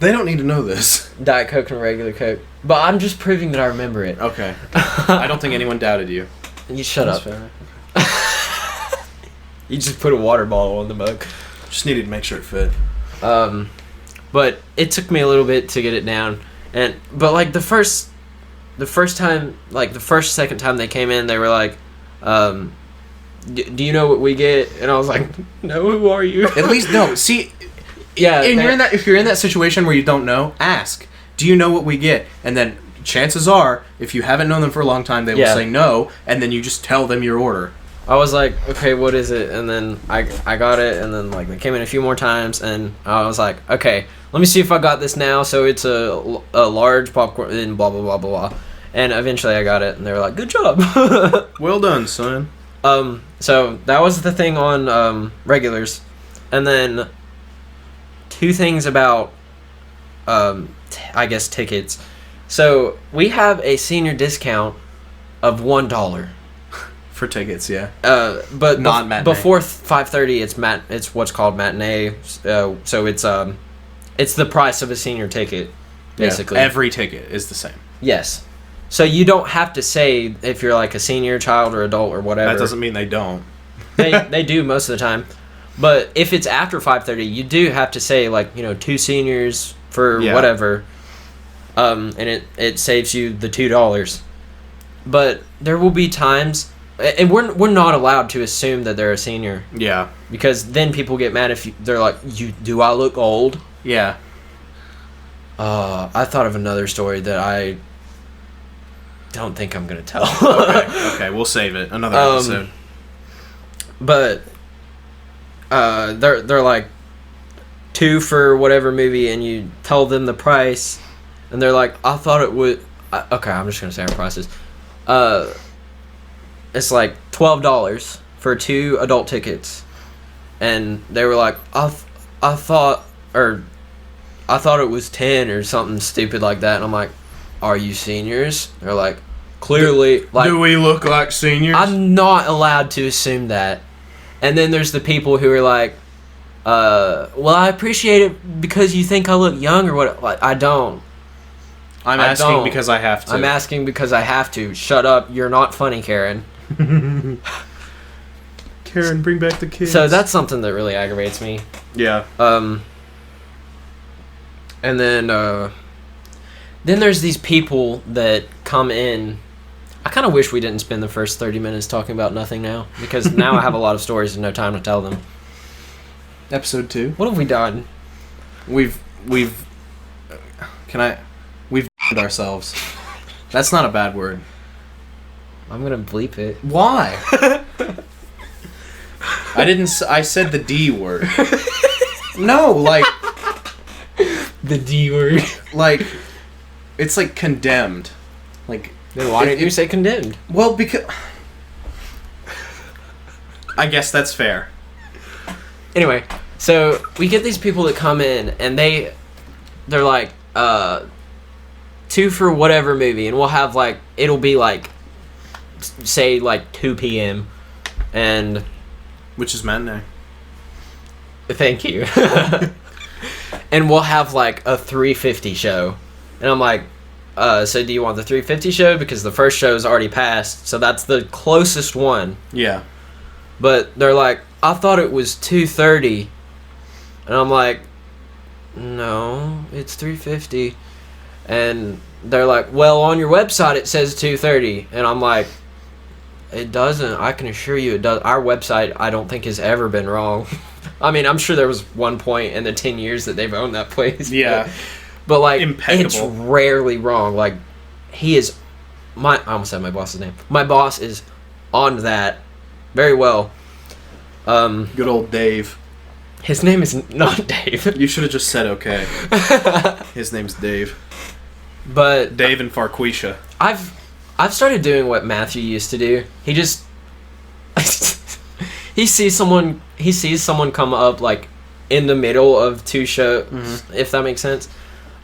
they don't need to know this. Diet Coke and a regular Coke. But I'm just proving that I remember it. Okay. I don't think anyone doubted you. You shut up. You just put a water bottle in the mug. Just needed to make sure it fit. But it took me a little bit to get it down. But like the first time, like the second time they came in, they were like, do you know what we get? And I was like, no, who are you? At least, no. See, yeah. If you're in that situation where you don't know, ask. Do you know what we get? And then chances are, if you haven't known them for a long time, they will say no, and then you just tell them your order. I was like, okay, what is it? And then I got it, and then like they came in a few more times, and I was like, okay, let me see if I got this now. So it's a large popcorn and blah blah blah blah blah. And eventually I got it, and they were like, good job. Well done, son. So that was the thing on regulars. And then two things about I guess tickets. So we have a senior discount of $1 for tickets, yeah. But not matinee. Before 5:30, it's what's called matinee. So it's the price of a senior ticket, basically. Yeah, every ticket is the same. Yes. So you don't have to say if you're like a senior, child, or adult or whatever. That doesn't mean they don't. They do most of the time. But if it's after 5:30, you do have to say like, 2 seniors for whatever. And it saves you the $2. But there will be times, and we're not allowed to assume that they're a senior. Yeah. Because then people get mad if they're like, do I look old? Yeah. I thought of another story that I don't think I'm gonna tell. Okay, we'll save it. Another episode. But they're like 2 for whatever movie, and you tell them the price, and they're like, I thought it would. Okay, I'm just gonna say our prices. It's like $12 for 2 adult tickets, and they were like, I thought it was 10 or something stupid like that, and I'm like, are you seniors? They're like, clearly. Do we look like seniors? I'm not allowed to assume that. And then there's the people who are like, well, I appreciate it because you think I look young or what. Like, I don't. I'm asking because I have to. I'm asking because I have to. Shut up. You're not funny, Karen. Karen, bring back the kids. So that's something that really aggravates me. Yeah. And then there's these people that come in. I kind of wish we didn't spend the first 30 minutes talking about nothing now, because now I have a lot of stories and no time to tell them. Episode 2. What have we done? We've ourselves. That's not a bad word. I'm gonna bleep it. Why? I said the D word. No, like the D word. Like, it's like condemned. Like, then why didn't you say condemned? Well, because I guess that's fair. Anyway, so we get these people that come in, and they're like 2 for whatever movie, and we'll have like, it'll be like, say like 2 p.m. and which is matinee. Thank you. And we'll have like a 3:50 show, and I'm like, so do you want the 3:50 show? Because the first show is already passed, so that's the closest one. Yeah. But they're like, I thought it was 2:30, And I'm like, no, it's $350. And they're like, well, on your website it says $230. And I'm like, it doesn't. I can assure you it does. Our website, I don't think, has ever been wrong. I mean, I'm sure there was one point in the 10 years that they've owned that place. Yeah. But like, Impeccable. it's rarely wrong. Like, he is... I almost said my boss's name. My boss is on that very well. Good old Dave. His name is not Dave. You should have just said okay. His name's Dave. But Dave and Farquisha. I've started doing what Matthew used to do. He just he sees someone come up like in the middle of two shows, if that makes sense.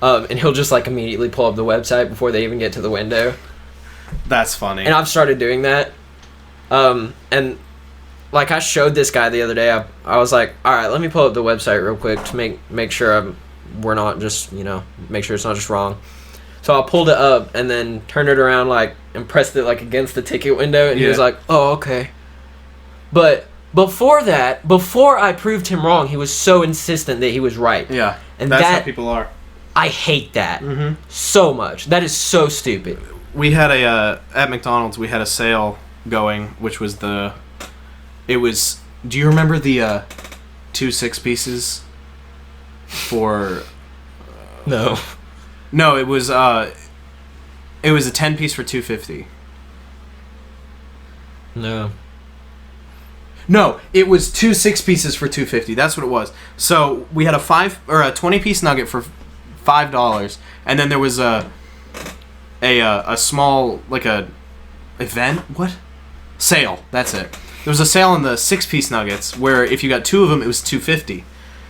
And he'll just like immediately pull up the website before they even get to the window. That's funny. And I've started doing that. And like I showed this guy the other day. I was like, all right, let me pull up the website real quick to make sure we're not just, make sure it's not just wrong. So I pulled it up and then turned it around like and pressed it like against the ticket window, and he was like, oh, okay. But before I proved him wrong, he was so insistent that he was right. Yeah, and that's how people are. I hate that so much. That is so stupid. We had at McDonald's, we had a sale going, which was do you remember the 2 6-pieces for... No, it was a 10-piece for $2.50. No, it was 2 6-pieces for $2.50. That's what it was. So we had a 20-piece nugget for $5, and then there was a small sale. That's it. There was a sale on the 6-piece nuggets where if you got 2 of them, it was $2.50.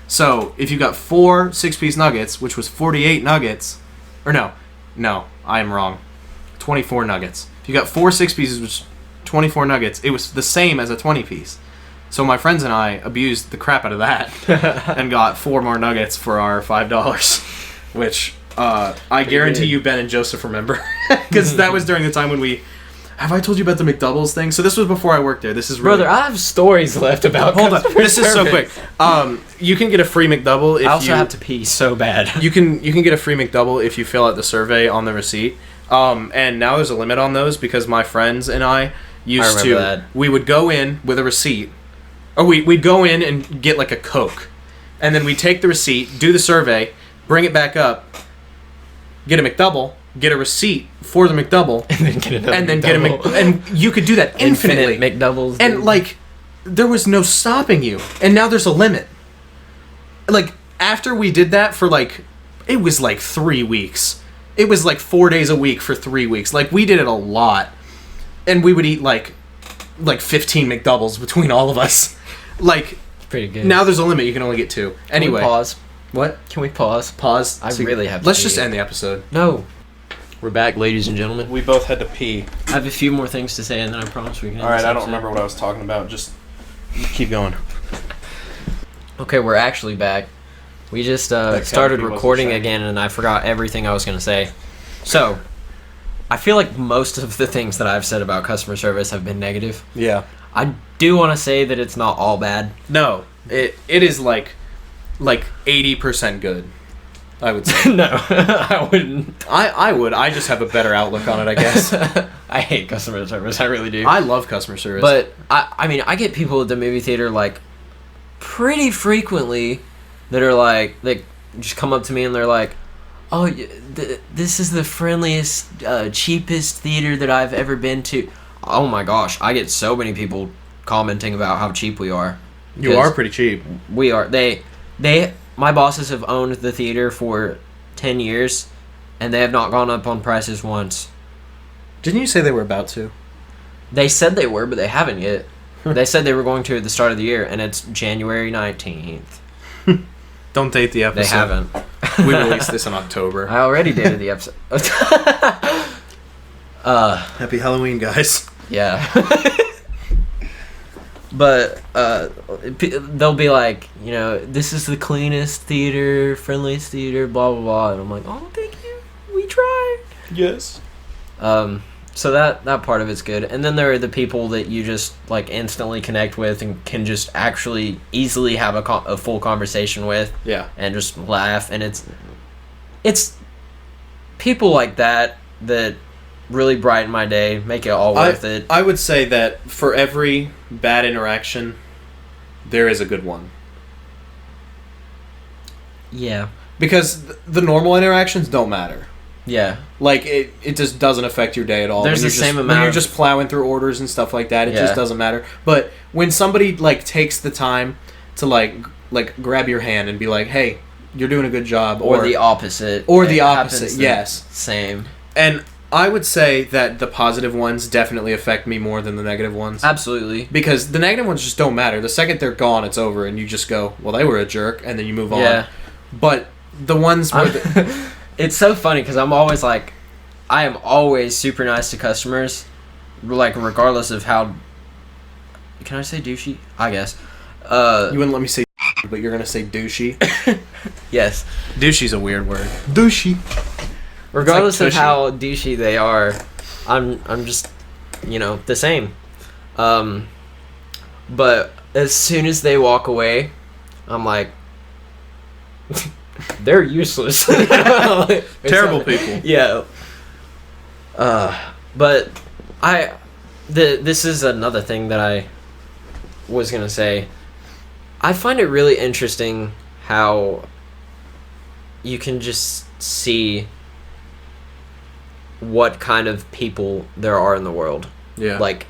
So if you got 4 6-piece nuggets, which was 48 nuggets, or no, I am wrong. 24 nuggets. If you got 4 6-pieces, which 24 nuggets, it was the same as a 20-piece. So my friends and I abused the crap out of that and got 4 more nuggets for our $5, which I guarantee you Ben and Joseph remember, because that was during the time when we... Have I told you about the McDoubles thing? So this was before I worked there. This is really... Brother, I have stories left about... Hold on. This is so quick. You can get a free McDouble if I also have to pee so bad. You can get a free McDouble if you fill out the survey on the receipt. And now there's a limit on those because my friends and I used to... that. We would go in with a receipt. Or we'd go in and get like a Coke. And then we'd take the receipt, do the survey, bring it back up, get a McDouble, get a receipt for the McDouble, and then get another and then McDouble. get a and you could do that infinitely. Infinite McDoubles. And like there was no stopping you. And now there's a limit. Like after we did that for like it was like 3 weeks. It was like 4 days a week for 3 weeks. Like we did it a lot. And we would eat like 15 McDoubles between all of us. Like pretty good. Now there's a limit. You can only get 2. Anyway. Can we pause? What? Can we pause? Pause. I really have to Let's pee. just end the episode. No. We're back, ladies and gentlemen. We both had to pee. I have a few more things to say, and then I promise we can. All right, I don't remember what I was talking about. Just keep going. Okay, we're actually back. We just started recording again, and I forgot everything I was going to say. So, I feel like most of the things that I've said about customer service have been negative. Yeah. I do want to say that it's not all bad. No, it is like 80% good. I would say. No, I wouldn't. I would. I just have a better outlook on it, I guess. I hate customer service. I really do. I love customer service. But, I mean, I get people at the movie theater, like, pretty frequently that are like, they just come up to me and they're like, oh, this is the friendliest, cheapest theater that I've ever been to. Oh my gosh, I get so many people commenting about how cheap we are. You are pretty cheap. We are. My bosses have owned the theater for 10 years, and they have not gone up on prices once. Didn't you say they were about to? They said they were, but they haven't yet. They said they were going to at the start of the year, and it's January 19th. Don't date the episode. They haven't. We released this in October. I already dated the episode. Happy Halloween, guys. Yeah. But they'll be like, this is the cleanest theater, friendliest theater, blah, blah, blah. And I'm like, oh, thank you. We tried. Yes. And So that part of it's good. And then there are the people that you just like instantly connect with and can just actually easily have a full conversation with. Yeah. And just laugh. And it's people like that really brighten my day, make it all worth it. I would say that for every bad interaction, there is a good one. Yeah. Because the normal interactions don't matter. Yeah. Like, it just doesn't affect your day at all. There's the same amount. When you're just plowing through orders and stuff like that, it just doesn't matter. But when somebody, like, takes the time to, like grab your hand and be like, hey, you're doing a good job. Or the opposite. Yes. Same. And I would say that the positive ones definitely affect me more than the negative ones. Absolutely. Because the negative ones just don't matter. The second they're gone, it's over, and you just go, well, they were a jerk, and then you move on. But the ones where... It's so funny because I'm always like, I am always super nice to customers, like regardless of how. Can I say douchey? I guess. You wouldn't let me say, but you're gonna say douchey. Yes. Douchey's a weird word. Douchey. Regardless of how douchey they are, I'm just, the same. But as soon as they walk away, I'm like. They're useless. Terrible people. Yeah. But this is another thing that I was gonna say. I find it really interesting how you can just see what kind of people there are in the world. Yeah. Like,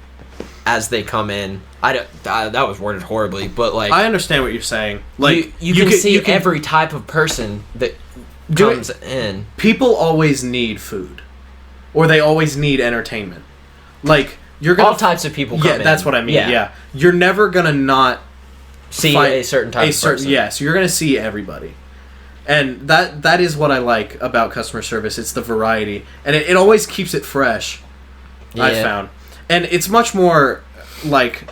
as they come in. That was worded horribly, but like I understand what you're saying. Like you can see every type of person that comes in. People always need food, or they always need entertainment. Like you're gonna all types of people. Come in. That's what I mean. Yeah, you're never gonna not see a certain type of person. Yes, you're gonna see everybody, and that is what I like about customer service. It's the variety, and it always keeps it fresh. Yeah. I've found, and it's much more like.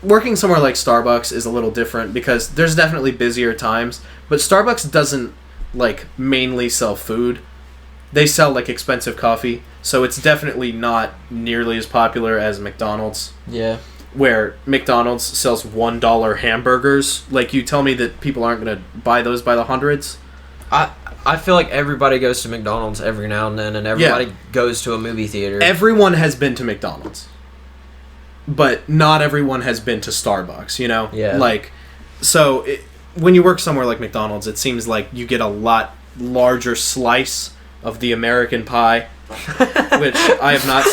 Working somewhere like Starbucks is a little different because there's definitely busier times, but Starbucks doesn't like mainly sell food. They sell like expensive coffee, so it's definitely not nearly as popular as McDonald's. Yeah. Where McDonald's sells $1 hamburgers. Like, you tell me that people aren't going to buy those by the hundreds? I feel like everybody goes to McDonald's every now and then, and everybody goes to a movie theater. Everyone has been to McDonald's. But not everyone has been to Starbucks, Yeah. Like, so when you work somewhere like McDonald's, it seems like you get a lot larger slice of the American pie, which I have not.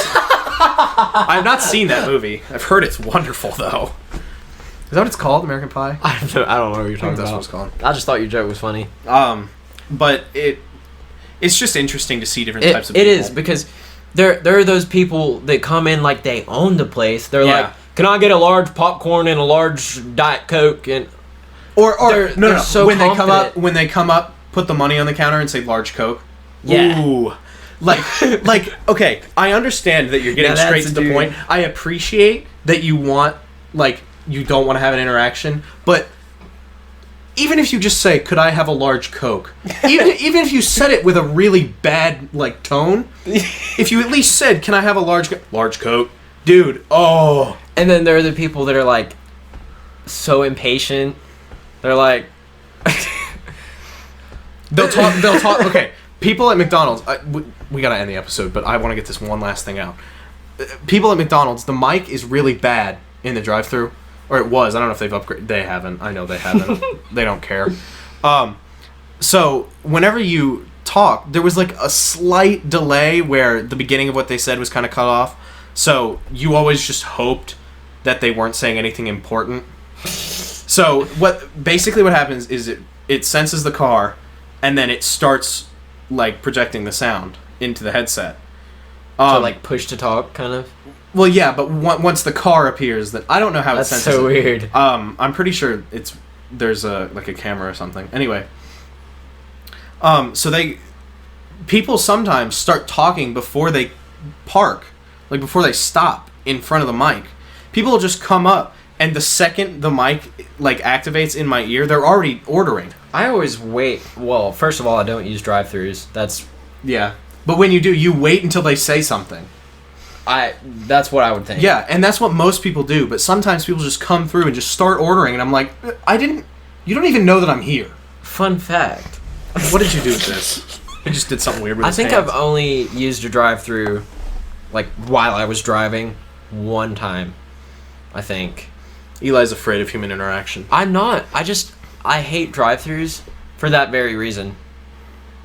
I have not seen that movie. I've heard it's wonderful, though. Is that what it's called, American Pie? I don't know what you're talking about. That's what it's called. I just thought your joke was funny. But it's just interesting to see different types of people. It is, because there are those people that come in like they own the place. They're like, can I get a large popcorn and a large Diet Coke? And no. So when they come up, put the money on the counter and say large Coke. Yeah. Ooh. Like, okay, I understand that you're getting straight to the point. I appreciate that you don't want to have an interaction, but even if you just say, could I have a large Coke? Even if you said it with a really bad, tone, if you at least said, can I have a large Coke? Dude, oh. And then there are the people that are, so impatient. They're like... They'll talk, okay, people at McDonald's, we gotta end the episode, but I want to get this one last thing out. People at McDonald's, the mic is really bad in the drive-thru. Or it was. I don't know if they've upgraded. They haven't. I know they haven't. They don't care. So whenever you talk, there was a slight delay where the beginning of what they said was kind of cut off. So you always just hoped that they weren't saying anything important. So what happens is it senses the car, and then it starts projecting the sound into the headset. So push to talk, kind of. Well, yeah, but once the car appears, then I don't know how it senses. That's so weird. I'm pretty sure there's a camera or something. Anyway, so people sometimes start talking before they park, before they stop in front of the mic. People will just come up, and the second the mic activates in my ear, they're already ordering. I always wait. Well, first of all, I don't use drive-thrus. That's yeah. But when you do, you wait until they say something. That's what I would think. Yeah, and that's what most people do. But sometimes people just come through and just start ordering, and I'm like, you don't even know that I'm here. Fun fact. What did you do with this? I just did something weird with his hands. I've only used a drive-through, like, while I was driving, one time. I think. Eli's afraid of human interaction. I'm not. I hate drive-thrus for that very reason.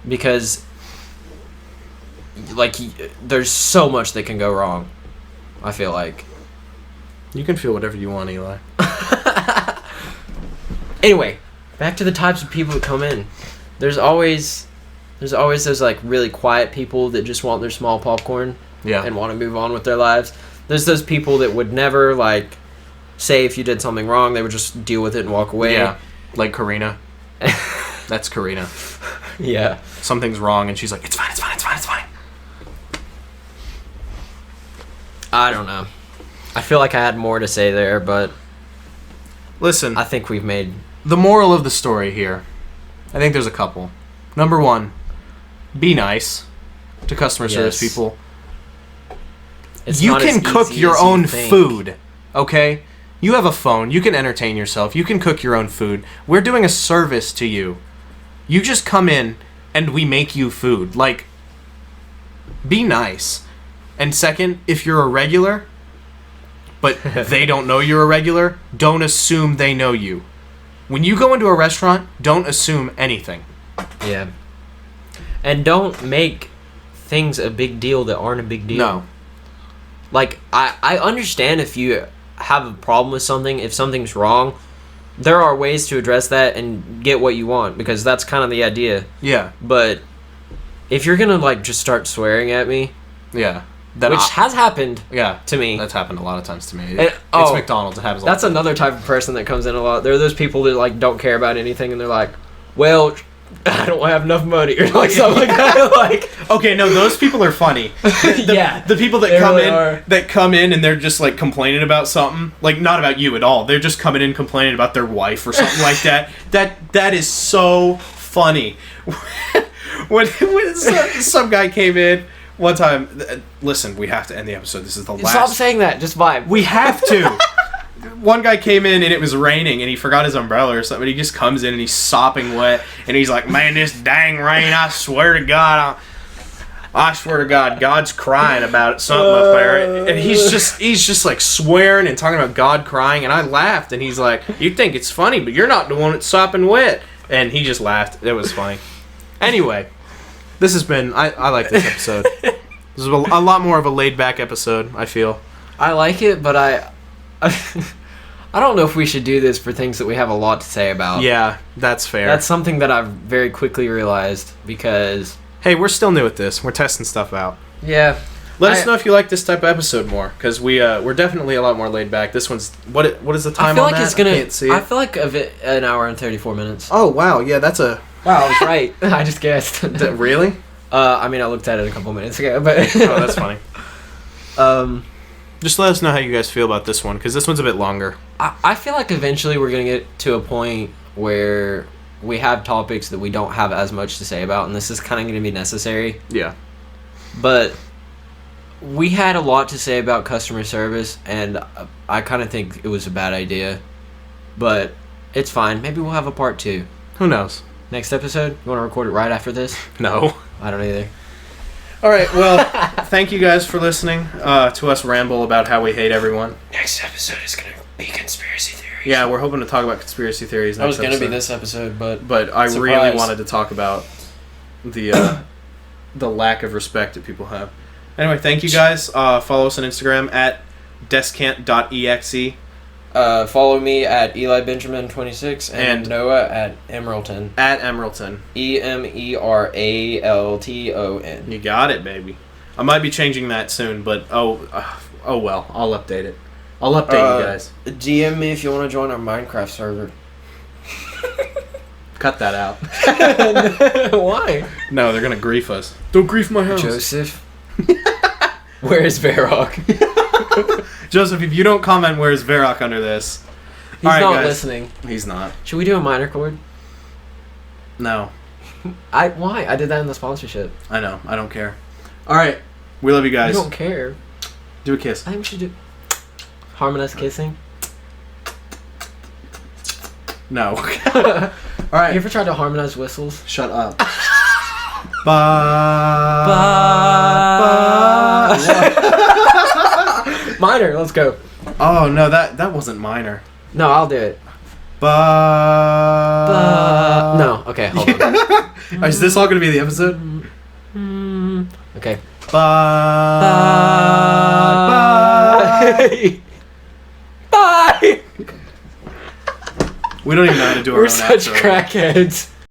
Because, like, there's so much that can go wrong, I feel like. You can feel whatever you want, Eli. Anyway, back to the types of people that come in. There's always those, like, really quiet people that just want their small popcorn and want to move on with their lives. There's those people that would never, like, say if you did something wrong. They would just deal with it and walk away. Yeah, like Karina. That's Karina. Yeah. Something's wrong, and she's like, it's fine, it's fine, it's fine, it's fine. I don't know. I feel like I had more to say there, but... Listen. I think we've made... The moral of the story here, I think there's a couple. Number one, be nice to customer service people. You can cook your own food, okay? You have a phone. You can entertain yourself. You can cook your own food. We're doing a service to you. You just come in and we make you food. Like, be nice. And second, if you're a regular, but they don't know you're a regular, don't assume they know you. When you go into a restaurant, don't assume anything. Yeah. And don't make things a big deal that aren't a big deal. No. Like, I understand if you have a problem with something, if something's wrong, there are ways to address that and get what you want, because that's kind of the idea. Yeah. But if you're going to, like, just start swearing at me... Yeah. Which has happened to me. That's happened a lot of times to me. And, it's McDonald's. It happens a lot. That's another type of person that comes in a lot. There are those people that, like, don't care about anything, and they're like, well, I don't have enough money, or like something like that. Like, okay, no, those people are funny. The people that come in and they're just like complaining about something, like not about you at all. They're just coming in complaining about their wife or something like that. That is so funny. when some guy came in one time, listen, we have to end the episode. This is the last. Stop saying that. Just vibe. We have to. One guy came in and it was raining and he forgot his umbrella or something. He just comes in and he's sopping wet and he's like, man, this dang rain, I swear to God, God's crying about something up there. And he's just like swearing and talking about God crying, and I laughed and he's like, you think it's funny, but you're not the one that's sopping wet. And he just laughed. It was funny. Anyway, this has been, I like this episode. This is a lot more of a laid back episode, I feel. I like it, but I don't know if we should do this for things that we have a lot to say about. Yeah, that's fair. That's something that I've very quickly realized, because... Hey, we're still new at this. We're testing stuff out. Yeah. Let us know if you like this type of episode more, because we're definitely a lot more laid back. This one's... What is the time on that? I can't see it. I feel like an hour and 34 minutes. Oh, wow. Yeah, that's a... Wow, I was right. I just guessed. Really? I mean, I looked at it a couple minutes ago, but... Oh, that's funny. Just let us know how you guys feel about this one, because this one's a bit longer. I feel like eventually we're going to get to a point where we have topics that we don't have as much to say about, and this is kind of going to be necessary. Yeah. But we had a lot to say about customer service, and I kind of think it was a bad idea. But it's fine. Maybe we'll have a part 2. Who knows? Next episode? You want to record it right after this? No. I don't either. All right, well, thank you guys for listening to us ramble about how we hate everyone. Next episode is going to be conspiracy theories. Yeah, we're hoping to talk about conspiracy theories next episode. That was going to be this episode, but I really wanted to talk about the lack of respect that people have. Anyway, thank you guys. Follow us on Instagram at descant.exe. Follow me at EliBenjamin26 and Noah at Emeralton. At Emeralton. EMERALTON. You got it, baby. I might be changing that soon, but oh well, I'll update it. I'll update you guys. DM me if you want to join our Minecraft server. Cut that out. Why? No, they're gonna grief us. Don't grief my house. Joseph. Where's Varrock? Joseph, if you don't comment where's Varrock under this... He's not listening. He's not. Should we do a minor chord? No. Why? I did that in the sponsorship. I know. I don't care. All right. We love you I guys. don't care. Do a kiss. I think we should do harmonized kissing. No. All right. You ever tried to harmonize whistles? Shut up. Bye. Bye. Minor, let's go. Oh no, that wasn't minor. No, I'll do it. Bye. No, okay, hold on. Is this all gonna be the episode? Okay. Bye. Bye. Bye. We don't even know how to do our We're own such outro. crackheads.